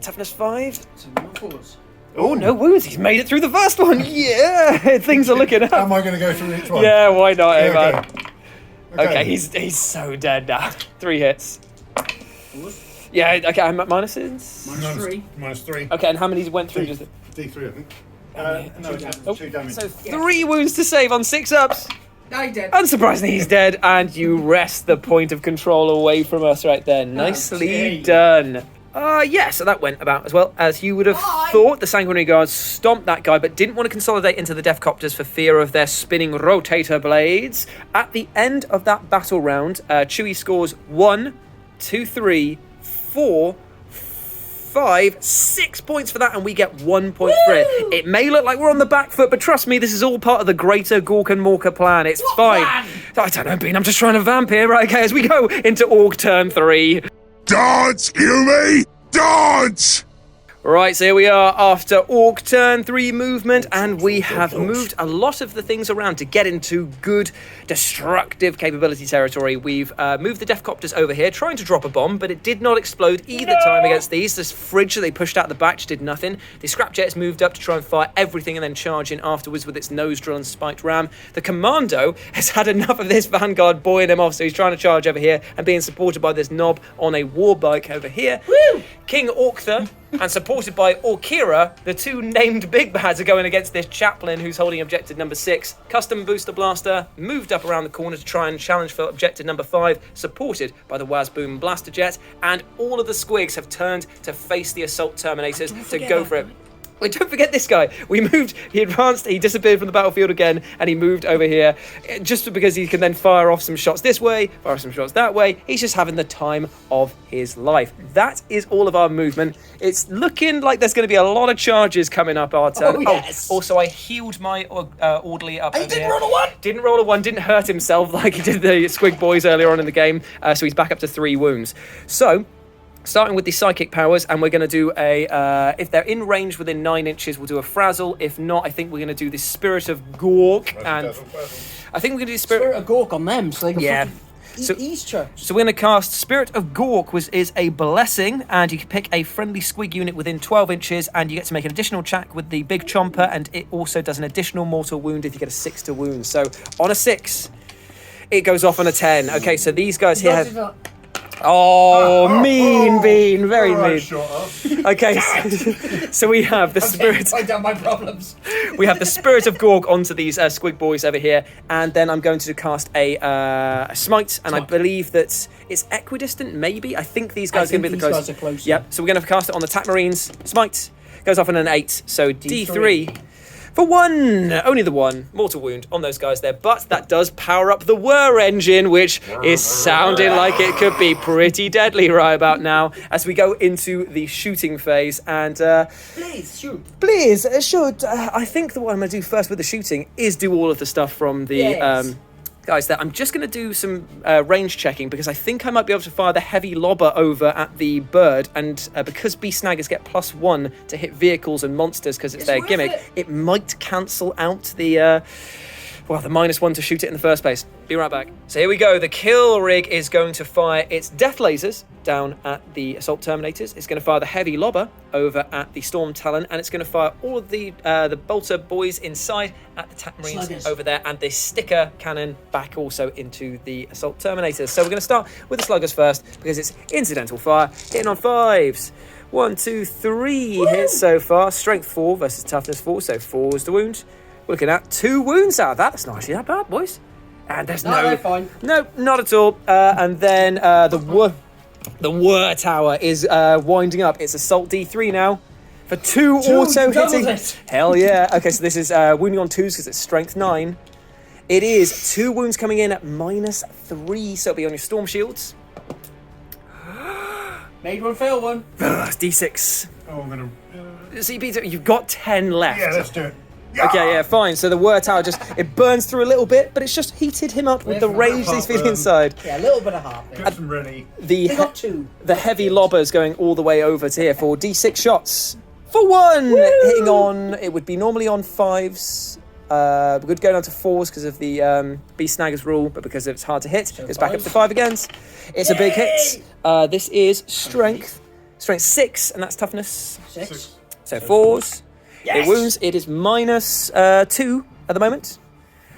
Toughness 5. So no fours. Oh, no wounds. He's made it through the first one. Yeah. Things are looking up. Am I going to go through each one? Yeah. Why not, eh, Yeah, man? Okay. He's so dead now. 3 hits. Fours. Yeah. Okay. I'm at minuses. -3. -3. Okay. And how many went through? Just. D3, I think. No, Oh, 2 damage. So 3 wounds to save on 6 ups. I dead. Unsurprisingly, he's dead, and you wrest the point of control away from us right there. Nicely Okay. done. Yeah, so that went about as well as you would have thought. The Sanguinary Guards stomped that guy, but didn't want to consolidate into the Deathcopters for fear of their spinning rotator blades. At the end of that battle round, Chewie scores 1, 2, 3, 4, 5, 6 points for that, and we get 1 point for it. It may look like we're on the back foot, but trust me, this is all part of the greater Gork and Mork plan. It's fine. plan? I don't know, Bean. I'm just trying to vamp here. Right, okay, as we go into Orc Turn 3. Dance, Huey! Dance! Right, so here we are after Orc Turn 3 movement, and we have moved a lot of the things around to get into good destructive capability territory. We've moved the Deathcopters over here, trying to drop a bomb, but it did not explode either time against these. This fridge that they pushed out the back just did nothing. The Scrapjet has moved up to try and fire everything and then charge in afterwards with its nose drill and spiked ram. The Commando has had enough of this Vanguard buoying him off, so he's trying to charge over here and being supported by this knob on a war bike over here. Woo! King Orktha and supported by Orkira, the 2 named big bads are going against this chaplain who's holding objective number 6. Custom booster blaster moved up around the corner to try and challenge for objective number 5, supported by the Wazboom blaster jet, and all of the squigs have turned to face the assault terminators to go for it. Wait, don't forget this guy. We moved, he advanced, he disappeared from the battlefield again, and he moved over here just because he can then fire off some shots this way, fire off some shots that way. He's just having the time of his life. That is all of our movement. It's looking like there's going to be a lot of charges coming up our turn. Oh, yes. Also, I healed my orderly up You over didn't here. roll a 1? Didn't roll a 1, didn't hurt himself like he did the Squig boys earlier on in the game, so he's back up to 3 wounds. So, starting with the psychic powers, and we're going to do a, if they're in range within 9 inches, we'll do a frazzle. If not, I think we're going to do the Spirit of Gork, and I think we're going to do Spirit of Gork on them, so they can Yeah. fucking So- eat these church. So we're going to cast Spirit of Gork, which is a blessing, and you can pick a friendly squig unit within 12 inches, and you get to make an additional check with the big chomper, and it also does an additional mortal wound if you get a 6 to wound. So on a 6, it goes off on a 10. Okay, so these guys here have... Oh, mean bean, very mean. Okay, so we have the spirit. Write down my problems. We have the Spirit of Gork onto these squig boys over here, and then I'm going to cast a smite, and I believe that it's equidistant. Maybe I think these guys are going to be the closest. Guys are closer. Yep. So we're going to cast it on the Tac Marines. Smite goes off on an 8. So D3. For 1, only the 1 mortal wound on those guys there, but that does power up the whir engine, which is sounding like it could be pretty deadly right about now as we go into the shooting phase. And Please, shoot. please, shoot. I think that what I'm going to do first with the shooting is do all of the stuff from the Yes. guys there. I'm just going to do some range checking because I think I might be able to fire the heavy lobber over at the bird, and because beast snaggers get +1 to hit vehicles and monsters because it's their worth gimmick, it might cancel out the the -1 to shoot it in the first place. Be right back. So here we go. The kill rig is going to fire its death lasers down at the assault terminators. It's going to fire the heavy lobber over at the storm talon, and it's going to fire all of the bolter boys inside at the tac marines Sluggers. over there, and the sticker cannon back also into the assault terminators. So we're going to start with the sluggers first because it's incidental fire, hitting on 5s. 1, 2, 3 hits so far. Strength 4 versus toughness 4, so 4 is the wound. We're looking at 2 wounds out of that. That's not actually that bad, boys. And there's No, they're fine. no, not at all. And then the whir tower is winding up. It's assault D3 now for 2 auto doubles hitting. it. Hell yeah. Okay, so this is wounding on 2s because it's strength 9. It is 2 wounds coming in at -3, so it'll be on your storm shields. Made one, fail one. D6. Oh, I'm gonna. See, Peter, you've got 10 left. Yeah, let's do it. Okay, yeah, fine. So the whir tower it burns through a little bit, but it's just heated him up with the rage he's feeling inside. Yeah, a little bit of heart. Get some ready. They got 2. The heavy lobbers going all the way over to here for D6 shots. For 1! Hitting on, it would be normally on 5s. We could go down to 4s because of the beast snaggers rule, but because it's hard to hit, it goes back up to 5 again. It's a big hit. This is strength 6, and that's toughness. 6. So 4s. Yes! It wounds. It is -2 at the moment.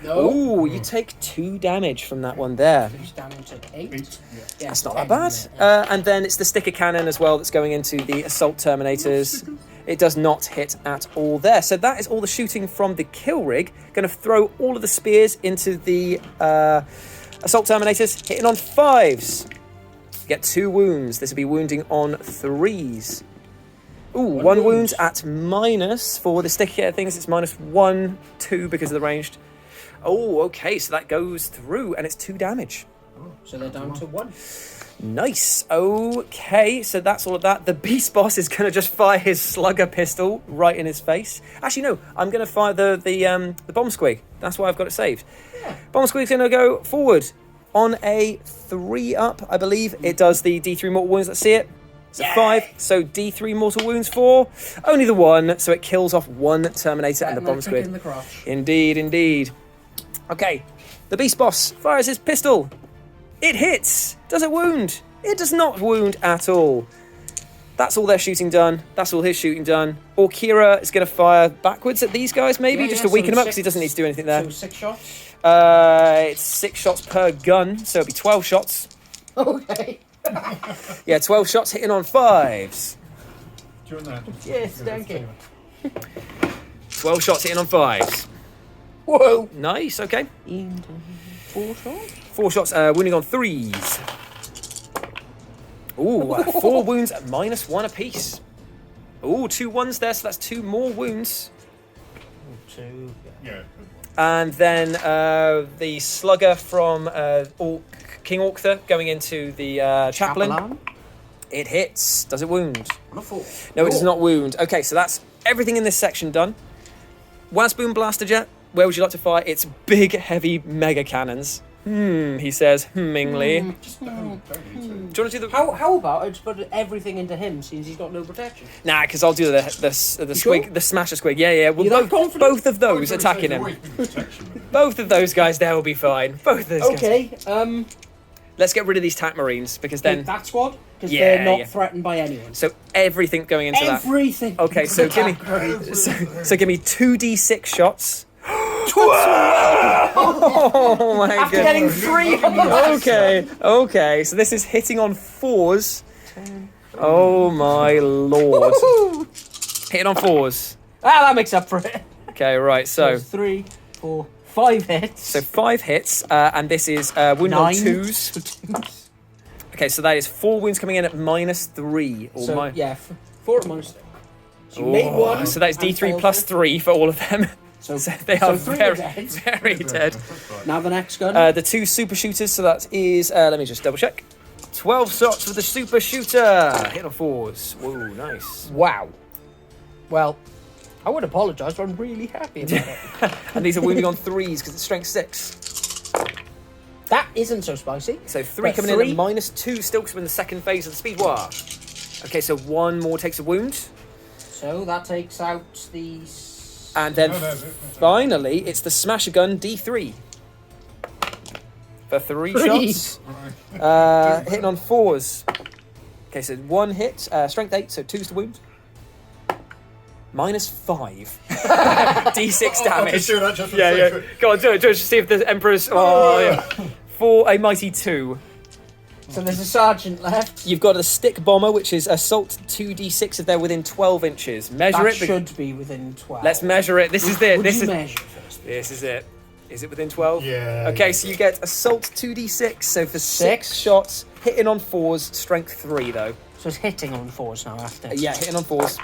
No. Ooh, you take 2 damage from that one there. Who's damage at 8? Yeah, That's not that bad. And then it's the sticker cannon as well that's going into the assault terminators. It does not hit at all there. So that is all the shooting from the kill rig. Going to throw all of the spears into the assault terminators, hitting on 5s. Get 2 wounds. This will be wounding on 3s. Ooh, 1 wound at minus for the sticker things. It's -1, 2 because of the ranged. Oh, okay, so that goes through and it's 2 damage. So they're down to 1. Nice. Okay, so that's all of that. The beast boss is going to just fire his slugger pistol right in his face. Actually, no, I'm going to fire the bomb squig. That's why I've got it saved. Yeah. Bomb squig's going to go forward on a 3 up, I believe. It does the D3 mortal wounds. Let's see it. So 5, so D3 mortal wounds 4. Only the 1, so it kills off 1 Terminator and the bomb squid. In the crotch. Indeed, indeed. Okay, the beast boss fires his pistol. It hits. Does it wound? It does not wound at all. That's all their shooting done. That's all his shooting done. Orkira is going to fire backwards at these guys, maybe, just to weaken him up because he doesn't need to do anything there. So 6 shots? It's 6 shots per gun, so it'll be 12 shots. Okay. Yeah, 12 shots hitting on 5s. Do you want that? Yes, thank you. 12 shots hitting on 5s. Whoa. Nice, okay. 4 shots? 4 shots wounding on 3s. Ooh, 4 wounds at -1 apiece. Ooh, 2 1s there, so that's 2 more wounds. 2. Yeah. And then the slugger from King Orkther going into the chaplain. It hits. Does it wound? On a 4. No, it does not wound. Okay, so that's everything in this section done. Wasboom Blaster Jet, where would you like to fire its big, heavy mega cannons? He says, hummingly. Do you want to do the... How about I just put everything into him since he's got no protection? Nah, because I'll do the squig, sure? the smasher squig. Yeah. Well, You're that confident? both of those attacking him. Both of those guys there will be fine. Both of those guys. Okay, Let's get rid of these tac marines because then... that squad? Because Yeah, they're not yeah. threatened by anyone. So everything going into that. Everything. Okay, so give me... So give me 2d6 shots. Oh my god. After getting 3 Okay. So this is hitting on 4s. Oh my lord. Hitting on 4s. that makes up for it. Okay, right, so... 3, 4, 5 hits. So 5 hits, and this is wound on 9 2s. Okay, so that is 4 wounds coming in at -3. Or So, yeah, 4 at -3. So you made 1. So that is and D3 failed plus it. 3 for all of them. So They are three very, are dead. very dead. Now the next gun. The 2 super shooters, so that is, let me just double check. 12 shots with the super shooter. Hit on 4s. Whoa, nice. Wow. Well, I would apologise, but I'm really happy about it. And these are wounding on 3s because it's strength 6. That isn't so spicy. So 3 But coming in three- at -2 still because we're in the second phase of the speed war. Okay, so 1 more takes a wound. So that takes out the... And then finally, it's the smasher gun D3. For 3 shots. Hitting on 4s. Okay, so 1 hit, strength 8, so 2's the wound. -5. D6 damage. Just do that just for Yeah, the yeah. sake of it. Go on, do it. See if the Emperor's... Oh, yeah. For a mighty 2. So there's a sergeant left. You've got a stick bomber, which is assault 2d6 if they're within 12 inches. Measure That it. should be within 12. Let's measure it. This is it. Would This you is measure first? this is it. Is it within 12? Yeah. Okay, so you get assault 2d6. So for 6 Six. shots, hitting on 4s, strength 3 though. So it's hitting on 4s now after. Yeah, hitting on 4s.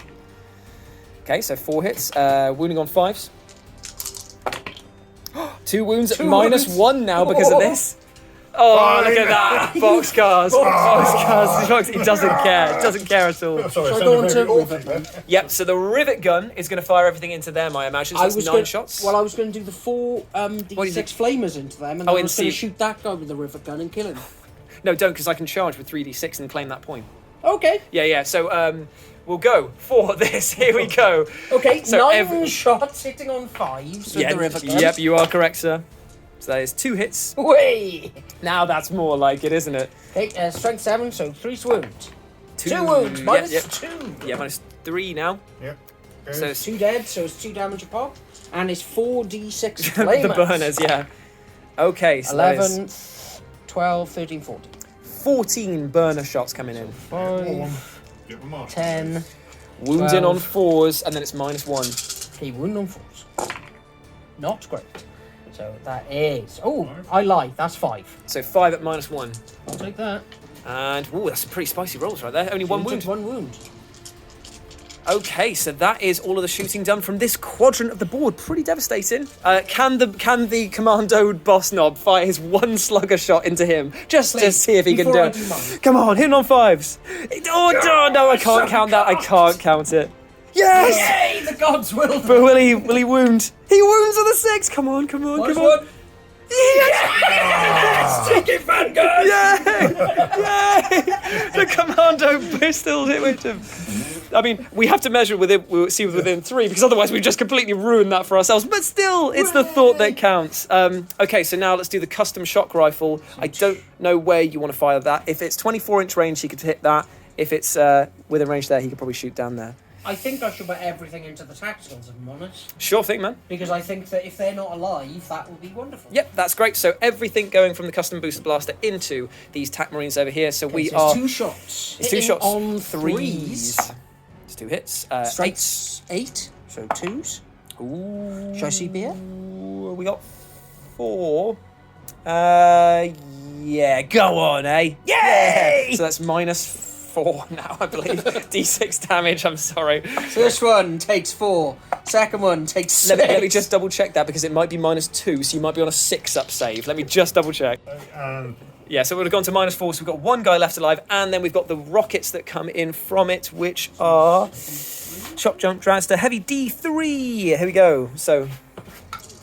Okay, so 4 hits. Wounding on 5s. 2 wounds at Two wounds. -1 now because of this. Oh, look at that. Boxcars. Boxcars. He doesn't care. Doesn't care at all. Sorry, So I sounded go on very to awful rivet there. then. Yep, so the rivet gun is going to fire everything into them, I imagine. So that's 9 shots. Well, I was going to do the 4 What D6 did flamers into them, and then Oh, I was going into- to shoot that guy with the rivet gun and kill him. No, don't, because I can charge with 3d6 and claim that point. Okay. Yeah. So we'll go for this. Here we go. Okay, So 9 shots hitting on 5s with the rivet gun. Yep, you are correct, sir. So that is 2 hits. Way. Now that's more like it, isn't it? Okay, strength 7, so 3 wounds. 2 Two- wounds, yep, minus yep. 2. Yeah, -3 now. Yep. So Okay. it's 2 dead, so it's 2 damage a pop. And it's 4d6 the flamers. burners, yeah. Okay, so that is 11, 12, 13, 14. 14 burner shots coming in. 5, Get the mark. 10. Wounding 12. on 4s, and then it's -1. Okay, wound on 4s. Not great. So that is... Oh, I lie. That's 5. So 5 at -1. I'll take that. And, ooh, that's some pretty spicy rolls right there. Only 1 You wound. took 1 wound. Okay, so that is all of the shooting done from this quadrant of the board. Pretty devastating. Can the commando boss knob fire his 1 slugger shot into him just to Please, see if he can do before I it? do mine. Come on, hit on 5s. Oh no, I can't count that. I can't count it. Yes, Yay! The gods will. but will he wound? He wounds on the 6. Come on. Minus Come 1. on. Yes! Take it, Vanguard! Yay! Yay! The commando pistol hit with him. I mean, we have to measure we'll see within 3 because otherwise we've just completely ruined that for ourselves. But still, it's the thought that counts. Okay, so now let's do the custom shock rifle. I don't know where you want to fire that. If it's 24-inch range, he could hit that. If it's within range there, he could probably shoot down there. I think I should put everything into the tacticals, if I'm honest. Sure thing, man. Because I think that if they're not alive, that will be wonderful. Yep, that's great. So everything going from the custom booster blaster into these TAC Marines over here. So we So it's are 2 shots. it's 2 Hitting shots on 3s. 3s. It's 2 hits. Strengths 8, so 2s. Ooh. Should I see here? We got 4. Yeah, go on, eh? Yay! So that's -4 now, I believe. D6 damage, I'm sorry. So this one takes 4. Second one takes 6. Let me just double check that because it might be -2, so you might be on a 6-up save. Let me just double check. Yeah, so we've gone to -4, so we've got 1 guy left alive, and then we've got the rockets that come in from it, which are Shock Jump Dragster Heavy D3. Here we go. So,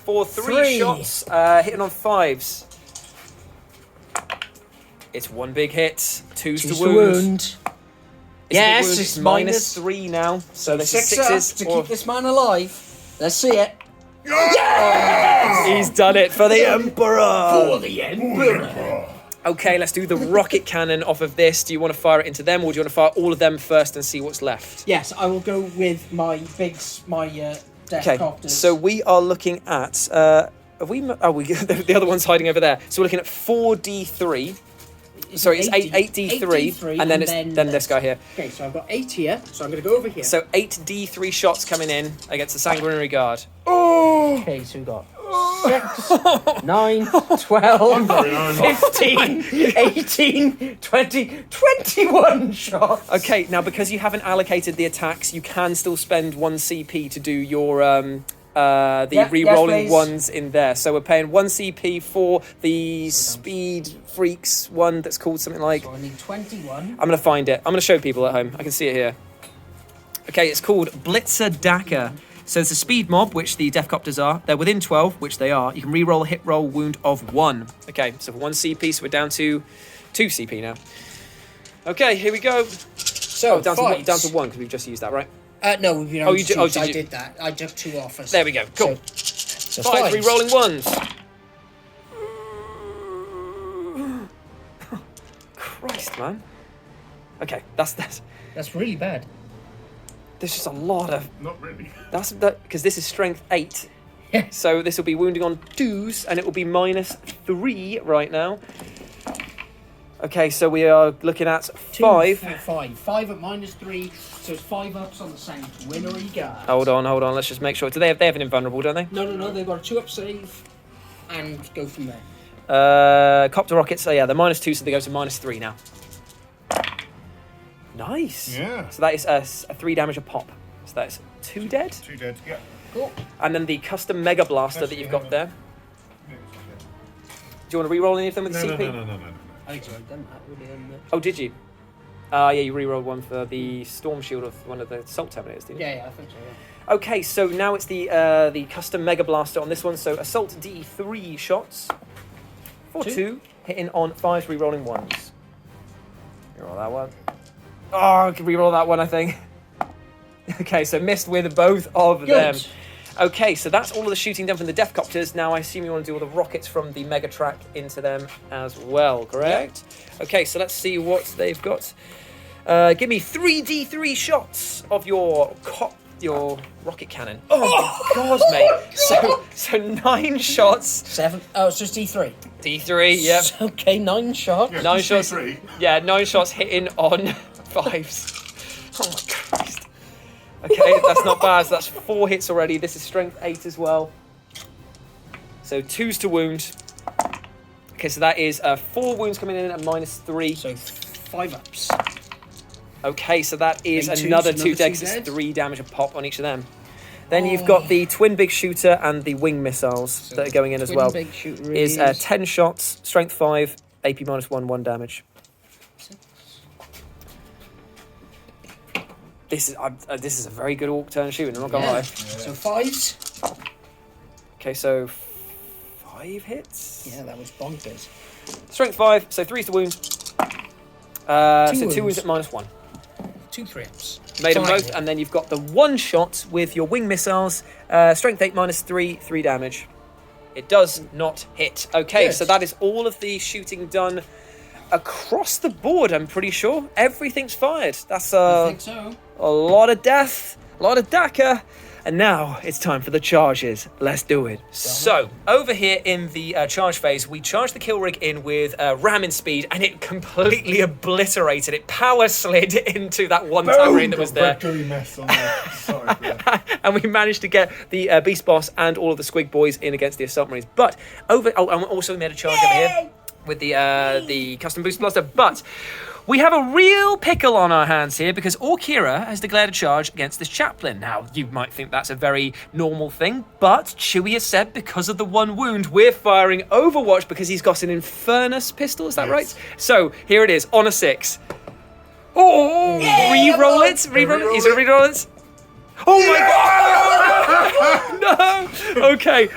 for 3 shots, hitting on 5s. It's 1 big hit, 2's to wound. Yes, it's it's minus- -3 now, so this is 6 up 6s. to keep this man alive. Let's see it. He's done it for the Emperor! For the Emperor. Okay, let's do the rocket cannon off of this. Do you want to fire it into them, or do you want to fire all of them first and see what's left? Yes, I will go with my Deathcopters. So we are looking at... have we... the other one's hiding over there. So we're looking at 4d3. Sorry, it's 8d3, and then this guy here. Okay, so I've got 8 here, so I'm going to go over here. So 8d3 shots coming in against the Sanguinary Guard. Okay, so we've got 6, 9, 12, 15, 18, 20, 21 shots. Okay, now because you haven't allocated the attacks, you can still spend 1 CP to do your re-rolling please. ones in there. So we're paying 1 CP for the Speed Freaks one that's called something like... So I need 21. I'm going to find it. I'm going to show people at home. I can see it here. Okay, it's called Blitzer Daka. So it's a speed mob, which the Deathcopters are. They're within 12, which they are. You can re-roll a hit roll wound of 1. Okay, so for 1 CP, so we're down to 2 CP now. Okay, here we go. So, down to 1, because we've just used that, right? No, we've been on you two, did- so did I you? did that. I took 2 off us. There we go. Cool. So 5 fives. re-rolling 1s. Christ, man. Okay, that's... That's really bad. There's just a lot of... Not really. That's because this is strength 8. Yeah. So this will be wounding on 2s, and it will be -3 right now. Okay, so we are looking at 5. 5 at -3, so it's 5 ups on the same winner he got. Hold on. Let's just make sure. Do they have an invulnerable, don't they? No, they've got a 2-up save and go from there. Copter rockets. So yeah, they're -2, so they go to -3 now. Nice. Yeah. So that is a 3 damage a pop. So that's 2 dead. 2 dead, yeah. Cool. And then the custom Mega Blaster that you've got there. Do you want to re-roll any of them with CP? No. I think so. I've done that with him. Oh, did you? Yeah, you re-rolled one for the Storm Shield of one of the Assault Terminators, didn't you? Yeah, I think so, yeah. Okay, so now it's the custom Mega Blaster on this one. So Assault D3 shots. For 2, hitting on 5s, re-rolling 1s. Reroll that one. Oh, I can re-roll that one, I think. Okay, so missed with both of them. Okay, so that's all of the shooting done from the Deathcopters. Now I assume you want to do all the rockets from the Mega Track into them as well, correct? Yep. Okay, so let's see what they've got. Give me 3d3 shots of your rocket cannon. Oh my god, mate. So 9 shots. 7. Oh, it's just D3. D3, yep. Okay, 9 shots. Yeah, 9 shots. D3. Yeah, 9 shots hitting on 5s. Oh my Christ. Okay, that's not bad. So that's 4 hits already. This is strength 8 as well. So 2s to wound. Okay, so that is 4 wounds coming in at -3. So 5 ups. Okay, so that is Two, another so 2 another dead. 2 It's dead. 3 damage a pop on each of them. Then you've got the twin big shooter and the wing missiles that are going in as twin well. big shooter Is is- 10 shots, strength 5, AP -1, 1 damage. This is a very good Orc Turn shooting, I'm not gonna lie. So 5s. Okay, so 5 hits. Yeah, that was bonkers. Strength 5, so 3's to wound. So 2 wounds wounds. at -1. 2 3-ups. Made them Fine. both, and then you've got the 1 shot with your wing missiles. Strength 8 -3, 3 damage. It does not hit. Okay, Good. so that is all of the shooting done across the board, I'm pretty sure. Everything's fired. That's I think so. a lot of death, a lot of Daka. And now it's time for the charges. Let's do it. So, over here in the charge phase, we charged the kill rig in with ramming speed, and it completely obliterated it. Power slid into that one tamarind that was there. Mess on there. Sorry, bro. And we managed to get the Beast Boss and all of the Squig Boys in against the Assault Marines. But and we also made a charge over here with the Custom Boost Blaster. But we have a real pickle on our hands here because Orkira has declared a charge against this chaplain. Now, you might think that's a very normal thing, but Chewie has said because of the 1 wound, we're firing Overwatch because he's got an Infernus pistol, is that right? So, here it is, on a 6. Oh, re-roll it, re-roll it. He's going to re-roll it. Oh my god! No! Okay,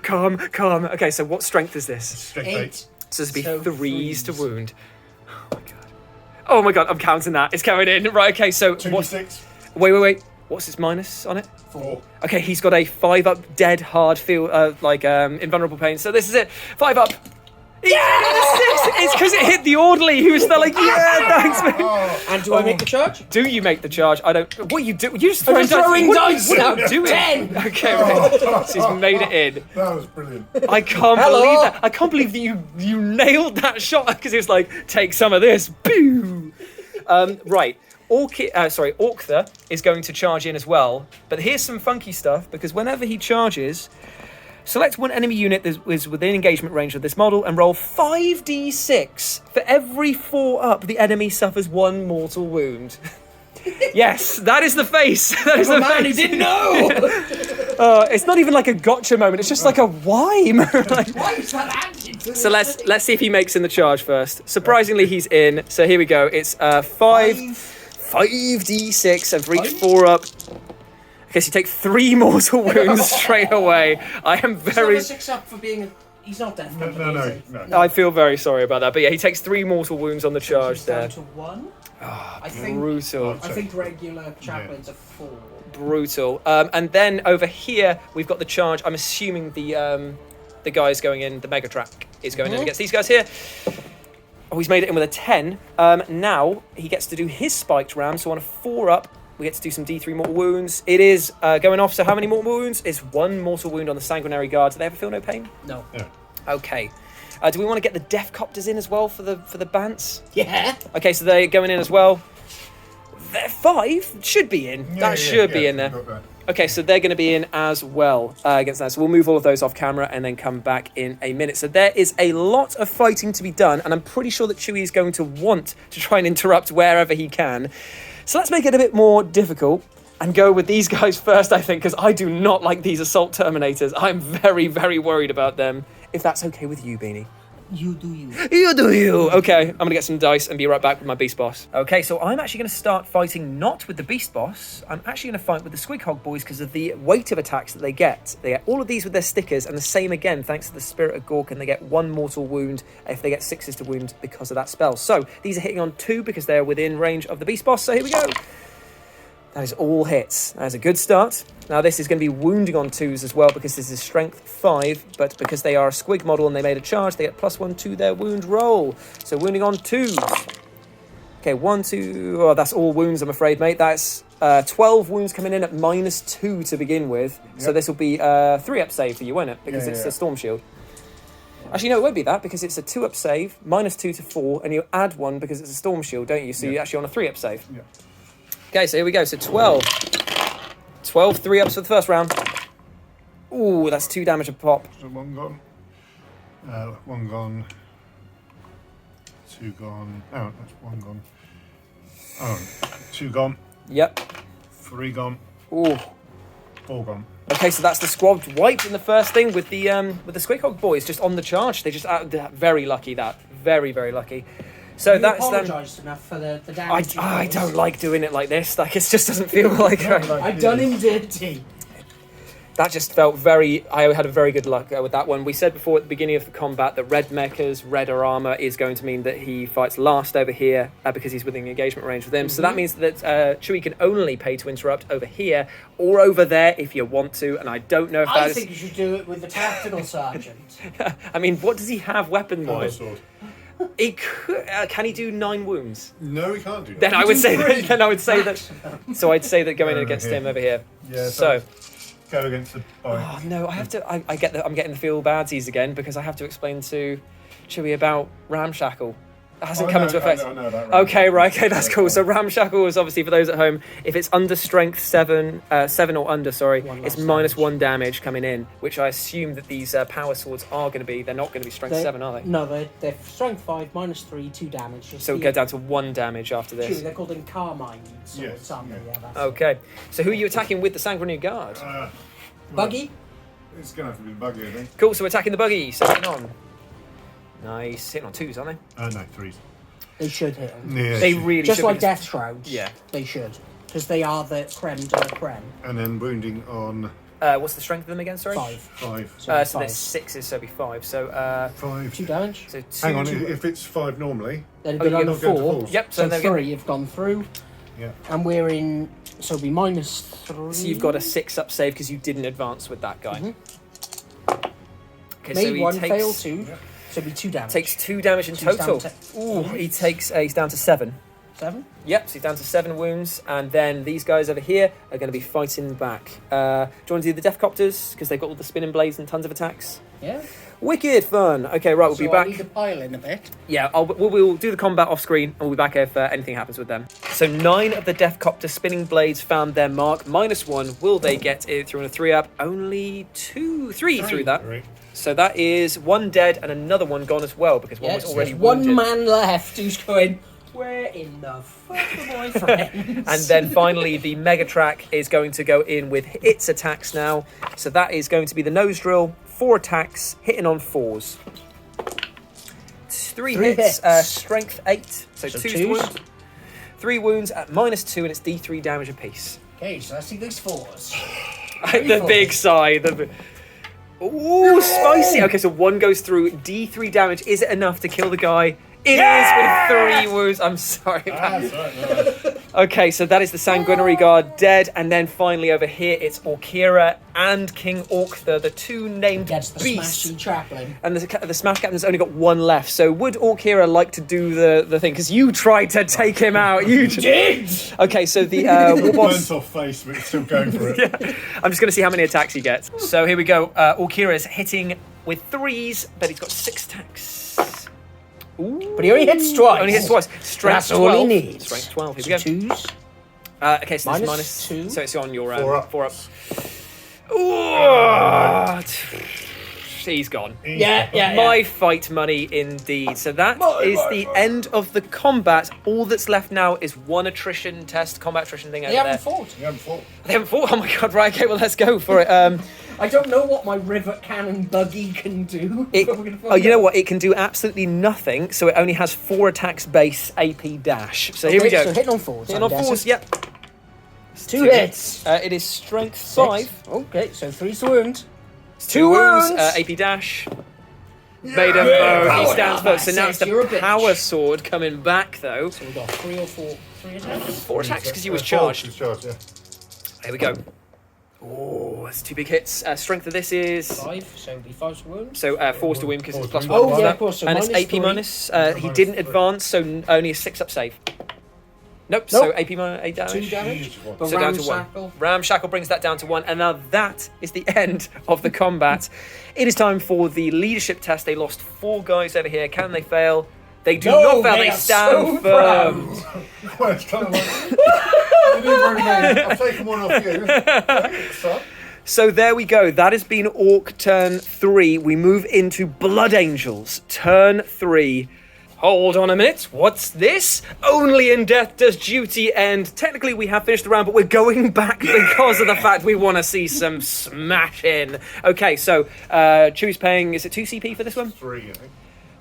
calm. Okay, so what strength is this? Strength 8. 8. So this would be So 3s to 3s. wound. Oh my god, I'm counting that. It's coming in. Right, okay, so... 2d6. Wait. What's his minus on it? 4. Okay, he's got a 5 up dead hard feel, invulnerable pain. So this is it. 5 up. Yeah, it's because it hit the orderly. He was there like, yeah, thanks, man. And do I make the charge? Do you make the charge? I don't... What you do? You just throwing just throwing dice. dice now. Do it. 10. Okay, right. So he's made it in. That was brilliant. I can't Hello? believe that. I can't believe that you nailed that shot because it was like, take some of this. Boo! Right. Orktha is going to charge in as well. But here's some funky stuff because whenever he charges, select one enemy unit that is within engagement range of this model and roll 5d6. For every 4 up, the enemy suffers 1 mortal wound. Yes, that is the face. That is the Man, face. he didn't know! It's not even like a gotcha moment. It's just like a why? Like, Why is that happening? so let's see if he makes in the charge first. Surprisingly, he's in. So here we go. It's 5d6, and for each 4 up. Okay, so you take 3 mortal wounds straight away. I am very. He's 6 up for being. He's not death. No. I feel very sorry about that, but yeah, he takes 3 mortal wounds on the charge He's there. down to 1. I think. Brutal. I think regular chaplains are 4. Brutal. And then over here we've got the charge. I'm assuming the guy's going in. The mega track is going in against these guys here. Oh, he's made it in with a 10. Now he gets to do his spiked ram. So on a 4 up, we get to do some D3 mortal wounds. It is going off. So how many mortal wounds? It's 1 mortal wound on the sanguinary guard. Do they ever feel no pain? No. Okay. Do we want to get the Deathcopters in as well for the bants? Yeah. Okay, so they're going in as well. They're 5 should be in. That should be in there. Okay, so they're going to be in as well against that. So we'll move all of those off camera and then come back in a minute. So there is a lot of fighting to be done, and I'm pretty sure that Chewie is going to want to try and interrupt wherever he can. So let's make it a bit more difficult and go with these guys first, I think, because I do not like these Assault Terminators. I'm very, very worried about them. If that's okay with you, Beanie. You do you. You do you. Okay, I'm going to get some dice and be right back with my Beast Boss. Okay, so I'm actually going to start fighting not with the Beast Boss. I'm actually going to fight with the Squig Hog boys because of the weight of attacks that they get. They get all of these with their stickers, and the same again thanks to the Spirit of Gork, and they get 1 mortal wound if they get 6s to wound because of that spell. So these are hitting on 2 because they are within range of the Beast Boss. So here we go. That is all hits. That is a good start. Now this is going to be wounding on 2s as well because this is strength 5, but because they are a squig model and they made a charge, they get +1 to their wound roll. So wounding on 2s. Okay, 1, 2. Oh, that's all wounds, I'm afraid, mate. That's 12 wounds coming in at -2 to begin with. Yep. So this will be a 3-up save for you, won't it? Because it's a Storm Shield. Actually, no, it won't be that because it's a 2-up save, -2 to 4, and you add 1 because it's a Storm Shield, don't you? So you're actually on a 3-up save. Yeah. Okay, so here we go. So 12. 12 3-ups for the first round. Ooh, that's 2 damage a pop. So 1 gone. 1 gone. 2 gone. Oh, that's 1 gone. Oh, 2 gone. Yep. 3 gone. Ooh. 4 gone. Okay, so that's the squad wiped in the first thing with the Squig Hog boys just on the charge. They just very lucky that. Very, very lucky. So you that's apologised enough for the damage. I don't like doing it like this. Like it just doesn't feel like I've done him dirty. That just felt very. I had a very good luck with that one. We said before at the beginning of the combat that red mechas, redder armor is going to mean that he fights last over here because he's within engagement range with him. So that means that Chewie can only pay to interrupt over here or over there if you want to. And I don't know if I think you should do it with the tactical sergeant. I mean, what does he have weapon-wise? Sword. He could, can he do 9 wounds? No, he can't do that. Then I would say that. Then I would say that. So I'd say that going against him over here. Yeah. So. Go against the. Oh no! I have to. I get that. I'm getting the feel badsies again because I have to explain to Chewie about Ramshackle. It hasn't come into effect. I know about okay, right. Okay, that's cool. So Ramshackle is obviously for those at home. If it's under strength 7 or under, sorry, it's -1 damage coming in, which I assume that these power swords are going to be. They're not going to be strength 7, are they? No, they're strength 5, -3, 2 damage. So we go down to 1 damage after this. True, they're called Carmine swords, Yes, aren't they? Yeah, that's Okay. So who are you attacking with the Sanguinary Guard? Buggy? It's going to have to be the buggy, I think. Cool, so we're attacking the buggy. So hitting on. Nice. Hitting on 2s, aren't they? No, 3s. They should hit them. Yeah, They really Just should. like Death Shrouds. Yeah. They should. Because they are the creme de la creme. And then wounding on What's the strength of them again, sorry? 5. 5. So there's 6s, so it'll be 5. So 5. 2 damage. So 2. Hang on, if it's 5 normally. Then Oh, it'd you be get on not going to 4. falls. Yep, So so 3 have gone through. Yeah. And we're in. So it'll be -3. So you've got a 6-up save because you didn't advance with that guy. Okay, Made so he 1, takes, failed 2. So it'll be 2 damage. takes 2 damage in So he's total. down Ooh, he takes. He's down to 7. 7? Yep, so he's down to 7 wounds, and then these guys over here are going to be fighting back. Do you want to do the Deathcopters because they've got all the spinning blades and tons of attacks? Yeah. Wicked fun. Okay, right, we'll be I back. need to pile in a bit. Yeah, we'll do the combat off screen and we'll be back if anything happens with them. So 9 of the Deathcopter spinning blades found their mark. -1. Will they get it through on a 3-up? Only 3 through that. 3. So that is 1 dead and another 1 gone as well because one was Yes, already there's one wounded. man left who's going, Where in the fuck are my friends? And then finally, the Megatrack is going to go in with its attacks now. So that is going to be the nose drill, 4 attacks, hitting on 4s. 3 hits, strength 8, so 2's wound. 3 wounds at -2, and it's D3 damage apiece. Okay, so let's see these 4s. The big sigh. Ooh, spicy. Okay, so 1 goes through, D3 damage. Is it enough to kill the guy? It is with 3 wounds. I'm sorry about that. Okay, so that is the Sanguinary Guard dead. And then finally over here, it's Orkira and King Orkther, the 2 named Gets the beasts. smashy chaplain. And the Smash Captain's only got 1 left. So would Orkira like to do the thing? Because you tried to take him out. You did! Okay, so the War Boss... Burnt off face, but it's still going for it. Yeah. I'm just going to see how many attacks he gets. So here we go. Orkira is hitting with 3s, but he's got 6 attacks. Ooh. But he only hits twice. Only hits twice. Strength That's 12. all he needs. Strength 12. Here we go. 2s. Okay, so it's -2. So it's on your 4 up. Ooh. He's gone. Yeah. My fight money indeed. So that is the end of the combat. All that's left now is 1 attrition test, combat attrition thing over They there. haven't fought. You haven't fought. They haven't fought? Oh my god, right, okay, well let's go for it. I don't know what my rivet cannon buggy can do. But we're gonna find you know out. what? It can do absolutely nothing, so it only has 4 attacks base AP dash. So here we go. So hitting on 4s. Hitting on 4s, yep. 2 hits. It is strength 5. 6. Okay, so 3's wound. 2 wounds. wounds. AP dash. Made him bow. He stands bow. So now it's You're a the bitch. power sword coming back though. So we've got 3 or 4. 3 attacks. 4 attacks because he was 4 charged. he was charged, yeah. There we go. Oh, that's 2 big hits. Strength of this is 5, so it'd be 5's wound. so force to win because it's +1. Oh, for yeah, that. of course. So and it's minus AP 3. minus. He didn't advance, so only a 6-up save. Nope. So AP minus 8 damage. 2 damage. But So down to 1. Ramshackle. Ramshackle brings that down to 1, and now that is the end of the combat. It is time for the leadership test. They lost 4 guys over here. Can they fail? They do not fail. They are stand so firm. Well, it's kind of like... You didn't very many. I've taken one off you. So, So there we go. That has been Orc Turn 3. We move into Blood Angels, Turn 3. Hold on a minute. What's this? Only in death does duty end. Technically, we have finished the round, but we're going back because of the fact we want to see some smashing. Okay, so Chewie's paying, is it 2 CP for this one? 3, I think.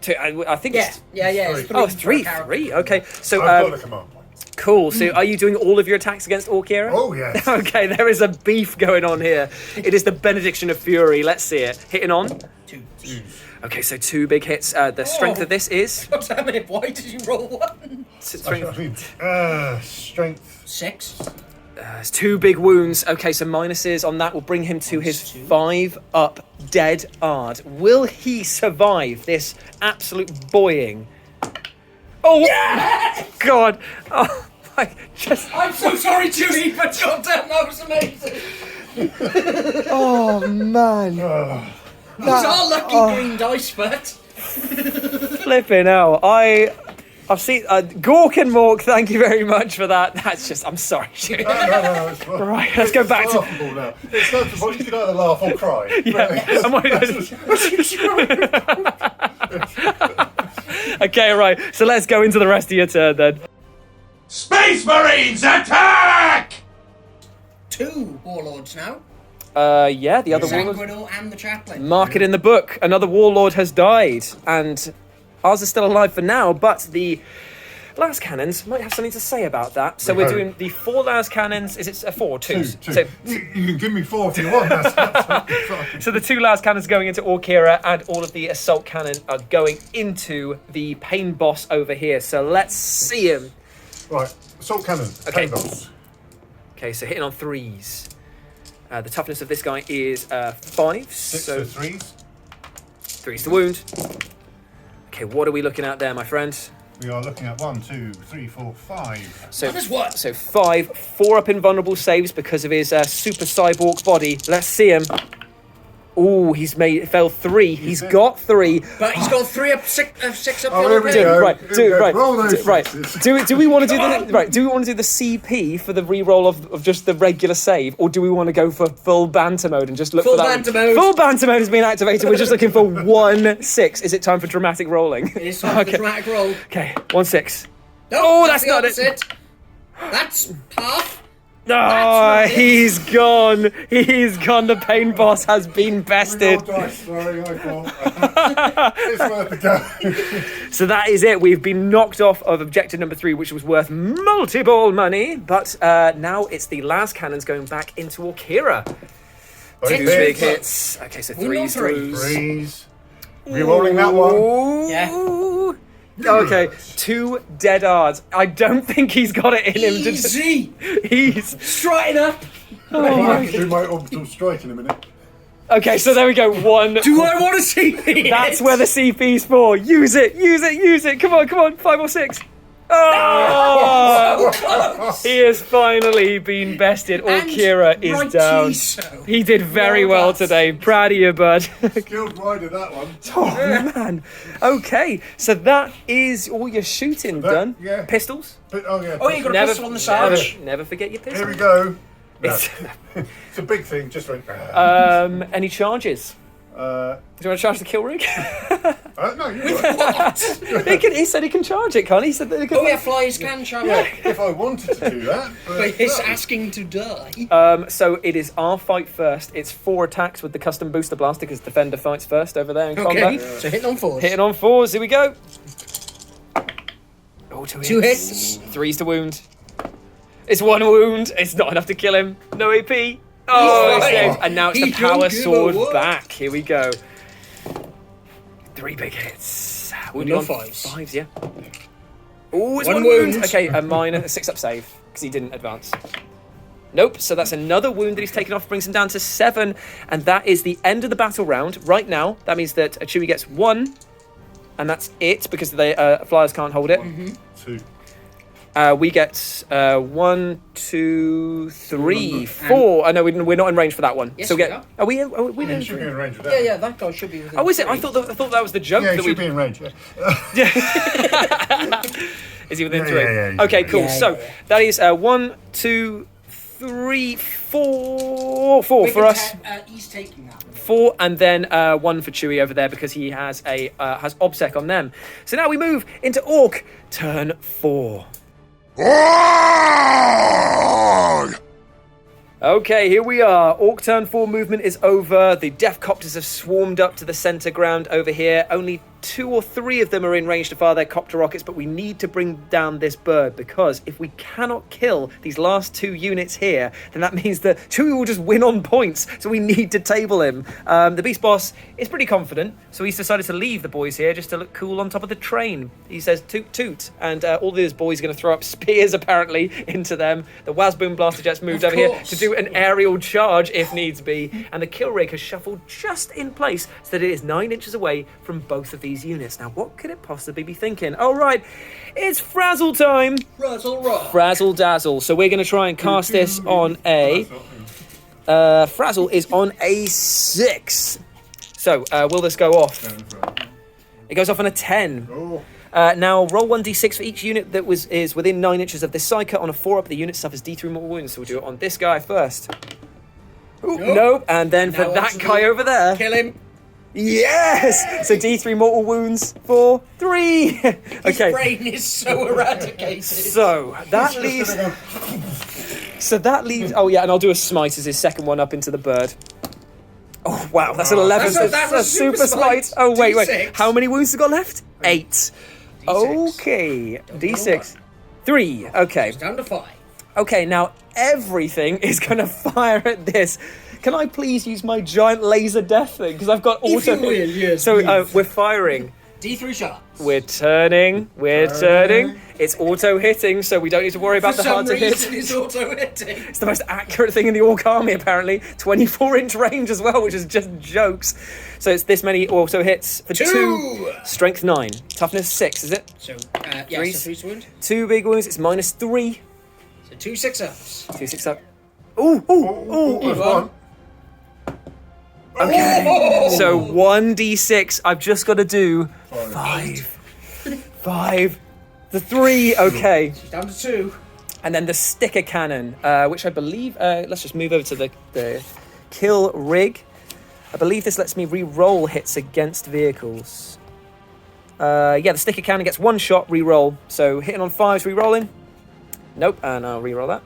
2, I think it's... Yeah. It's 3. Oh, 3. Okay, so I've got the command points. cool. So are you doing all of your attacks against Orkira? Oh, yes. Okay, there is a beef going on here. It is the Benediction of Fury. Let's see it. Hitting on? 2. Okay, so 2 big hits. The strength of this is... God damn it, why did you roll 1? Strength. 6. It's 2 big wounds. Okay, so minuses on that will bring him to his 5-up dead Ard. Will he survive this absolute boying? Oh, yes! God. Oh, my... Just... I'm so sorry, Chewie, but goddamn, that was amazing. Oh, man. Those are lucky green dice, but... Flipping hell. I've seen Gork and Mork. Thank you very much for that. That's just. I'm sorry. No, it's fine. Right, let's go back to. Laughable now. It's not the point you can either laugh or cry. Yeah. Okay, right. So let's go into the rest of your turn then. Space Marines attack! 2 warlords now. Yeah, the other warlord. Sanguinor and the chaplain. Mark it in the book. Another warlord has died, and ours is still alive for now. But the Las Cannons might have something to say about that. So we're doing the 4 Las Cannons. Is it 4? 2. 2. So, You can give me 4 if you want. That's fine. so the 2 Las Cannons going into Orkira, and all of the assault cannon are going into the Pain Boss over here. So let's see him. Right, assault cannon. Okay. Paintballs. Okay, so hitting on 3s. The toughness of this guy is 5. 6 So for 3s. 3's the wound. Okay, what are we looking at there, my friend? We are looking at 1, 2, 3, 4, 5. So That is what? So 5, 4-up invulnerable saves because of his super cyborg body. Let's see him. Ooh, fell 3. He's got 3. But he's got 3 up, 6 up. Oh, here we Do go. Roll those it. faces. Do we want to do the right? Do we want to do the CP for the reroll of just the regular save, or do we want to go for full banter mode and just look Full for that? banter mode. Full banter mode has been activated. We're just looking for 1 6. Is it time for dramatic rolling? It is time for dramatic roll. Okay, 1 6. Oh, that's not it. it. That's half. Oh, he's gone. He's gone. The pain boss has been bested. Sorry, I thought. It's worth a go. So that is it. We've been knocked off of objective number 3, which was worth multi-ball money. But now it's the last cannons going back into Orkira. 2 big hits. Okay, so 3s throughs. Threes. Rerolling that one. Yeah. Okay, 2 dead odds. I don't think he's got it in him. Easy. He's Straighten up. I have to do my orbital strike in a minute. okay. So there we go. 1. Do I want to see this? That's where the CP's for. Use it. Use it. Use it. Come on. 5 or 6. Oh! He has finally been bested. Orkira is down. So. He did very Well well done. today. Proud of you, bud. Skilled rider, that one. Oh, man. Okay, so that is all your shooting done. yeah. Pistols? Oh, yeah. Oh, you got a pistol on the side. Never forget your Here pistol. we go. No. It's, It's a big thing, just went. any charges? Do you want to charge the kill rig? No, you're right. He said he can charge it, can't he? He said that he can. Oh yeah, flies can charge. Yeah, if I wanted to do that. But he's no. asking to die. So it is our fight first. It's 4 attacks with the custom booster blaster because defender fights first over there in Okay, combat. so hitting on 4s. Hitting on 4s. Here we go. Oh, 2 hits. 2 hits. 3's to wound. It's 1 wound. It's not enough to kill him. No AP. Oh, He's it's fine. saved. And now it's He the power don't give a sword what. back. Here we go. 3 big hits. Wounded No on 5s. 5s, yeah. Oh, it's 1 1 wound. wound. Okay, a minor 6 up save because he didn't advance. Nope, so that's another wound that he's taken off, brings him down to 7, and that is the end of the battle round. Right now, that means that Chewie gets 1, and that's it because the flyers can't hold it. 2. We get 1, 2, 3, 4. I know we're not in range for that one. Yes, so we get. Are we? Are we You in? should be in range of that. Yeah, that guy should be within. Oh, is it? I 3. thought that was the joke Yeah, you that we. should be in range. Yeah. Is he within Yeah, 3? yeah, Okay, cool. Yeah, So yeah. that is 1, 2, 3, 4 for us. He's taking that one. 4 and then 1 for Chewie over there because he has has obsec on them. So now we move into Orc Turn 4. Okay, here we are. Orc Turn 4 movement is over. The Deathcopters have swarmed up to the centre ground over here. Only 2 or 3 of them are in range to fire their copter rockets, but we need to bring down this bird because if we cannot kill these last 2 units here, then that means that Chewie will just win on points, so we need to table him. The Beast Boss is pretty confident, so he's decided to leave the boys here just to look cool on top of the train. He says toot toot, and all these boys are going to throw up spears apparently into them. The Wazboom Blaster Jet's moved Of over here course. to do an aerial charge if needs be, and the kill rig has shuffled just in place so that it is 9 inches away from both of these units. Now, what could it possibly be thinking? Oh, right, it's Frazzle time. Razzle rock. Frazzle Dazzle. So we're going to try and cast this on a... Frazzle is on a 6. So, will this go off? It goes off on a 10. Oh. Now, roll 1d6 for each unit that is within 9 inches of this psyker. On a 4-up, the unit suffers D3 mortal wounds. So we'll do it on this guy first. Ooh, nope. And then for Now that onto guy the- over there. Kill him. Yes! So D3 mortal wounds for 3. His Okay. brain is so eradicated. So that leaves. Oh yeah, and I'll do a smite as his second one up into the bird. Oh wow, that's an 11. That's a super smite. Oh wait. D6. How many wounds have got left? 8. Okay, D6. 3. Okay. Down to 5. Okay, now everything is going to fire at this. Can I please use my giant laser death thing? Because I've got If auto. you will, yes, So please. we're firing. D3 shots. We're turning. It's auto hitting, so we don't need to worry about For the hard some to hit. reason, it's auto hitting. It's the most accurate thing in the Orc army, apparently. 24-inch range as well, which is just jokes. So it's this many auto hits for 2. Strength 9. Toughness 6, is it? So, Three. so 3 wound. 2 big wounds, it's minus 3. So 2 6-ups. 2 6 up. Ooh. One. Okay. So 1d6. I've just got to do 5. 5. The 3. Okay. She's down to 2. And then the sticker cannon, which I believe... let's just move over to the kill rig. I believe this lets me re-roll hits against vehicles. Yeah, the sticker cannon gets 1 shot, re-roll. So hitting on 5s, re-rolling. Nope, and I'll re-roll that.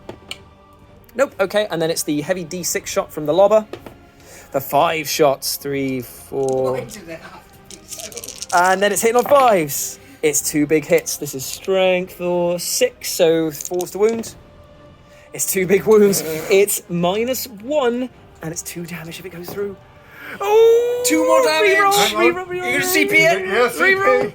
Nope, okay, and then it's the heavy D6 shot from the lobber. The 5 shots, 3, 4... And then it's hitting on 5s. It's 2 big hits. This is strength or 6, so 4s to wound. It's 2 big wounds. It's -1, and it's 2 damage if it goes through. Oh! 2 more damage. Reroll. You're gonna CP it? Yeah, CP.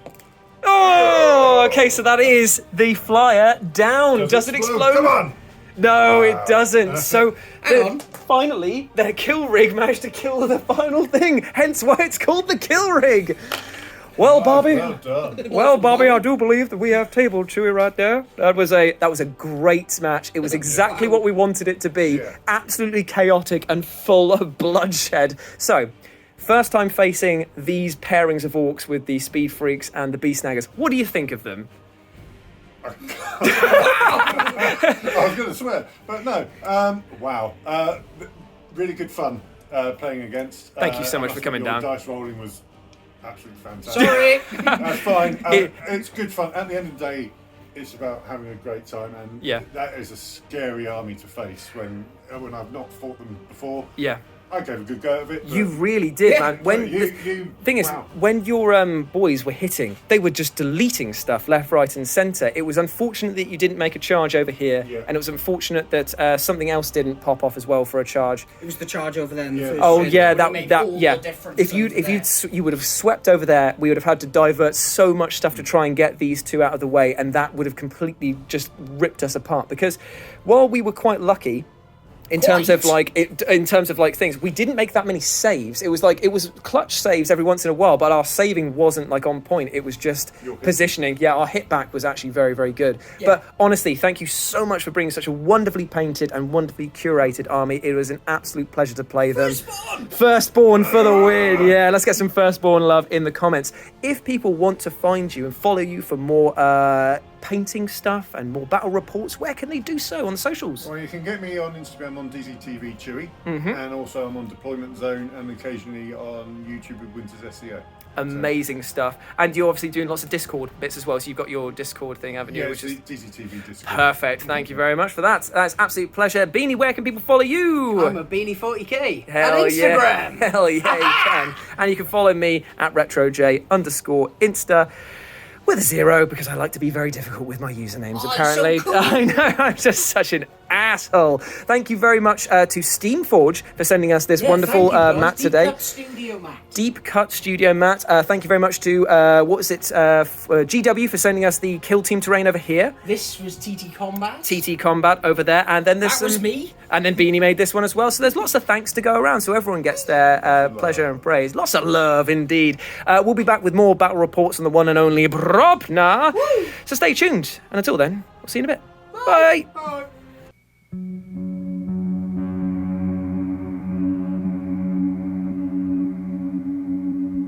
Oh, okay, so that is the flyer down. Does it explode? Come on. No, it doesn't. So, Hang on. finally, their kill rig managed to kill the final thing. Hence why it's called the kill rig. Well, Bobby. Well done. Well, Bobby, I do believe that we have tabled Chewie right there. That was a great match. It was exactly what we wanted it to be. Yeah. Absolutely chaotic and full of bloodshed. So, first time facing these pairings of orcs with the speed freaks and the beast snaggers. What do you think of them? I was going to swear, but no. Wow. Really good fun playing against. Thank you so much for coming your down. Dice rolling was absolutely fantastic. Sorry. That's fine. It's good fun. At the end of the day, it's about having a great time, and Yeah. that is a scary army to face when I've not fought them before. Yeah. I gave a good go of it. but- You really did, Yeah. man. When You- the thing is, wow. when your boys were hitting, they were just deleting stuff left, right, and centre. It was unfortunate that you didn't make a charge over here, Yeah. and it was unfortunate that something else didn't pop off as well for a charge. It was the charge over there in the Yeah. first Oh round yeah, would've made all yeah. the difference If over there. you would have swept over there, we would have had to divert so much stuff to try and get these two out of the way, and that would have completely just ripped us apart. Because while we were quite lucky. In terms of things, we didn't make that many saves. It was clutch saves every once in a while, but our saving wasn't like on point. It was just positioning. Yeah, our hit back was actually very, very good. Yeah. But honestly, thank you so much for bringing such a wonderfully painted and wonderfully curated army. It was an absolute pleasure to play them. Firstborn for the win. Yeah, let's get some Firstborn love in the comments. If people want to find you and follow you for more painting stuff and more battle reports, where can they do so on the socials? Well, you can get me on Instagram on DZTV Chewie, and also I'm on Deployment Zone and occasionally on YouTube with Winters SEO. Amazing stuff. And you're obviously doing lots of Discord bits as well, so you've got your Discord thing, haven't you? Yeah, Which is DZTV Discord. perfect. Thank you very much for that. That's an absolute pleasure. Beanie, where can people follow you? I'm a Beanie 40K Hell on Instagram. Yeah. Hell yeah, you can. And you can follow me at RetroJ_Insta. With a 0, because I like to be very difficult with my usernames, Oh, apparently. it's so cool. I know, I'm just such an asshole. Thank you very much to Steamforge for sending us this wonderful thank you, mat guys. today. Deep Cut Studio mat. Deep Cut Studio mat. Thank you very much to, GW for sending us the Kill Team terrain over here. This was TT Combat. TT Combat over there. And then there's That was some- me. And then Beanie made this one as well. So there's lots of thanks to go around. So everyone gets their pleasure and praise. Lots of love indeed. We'll be back with more battle reports on the one and only Brobna. So stay tuned. And until then, we'll see you in a bit. Bye. Bye.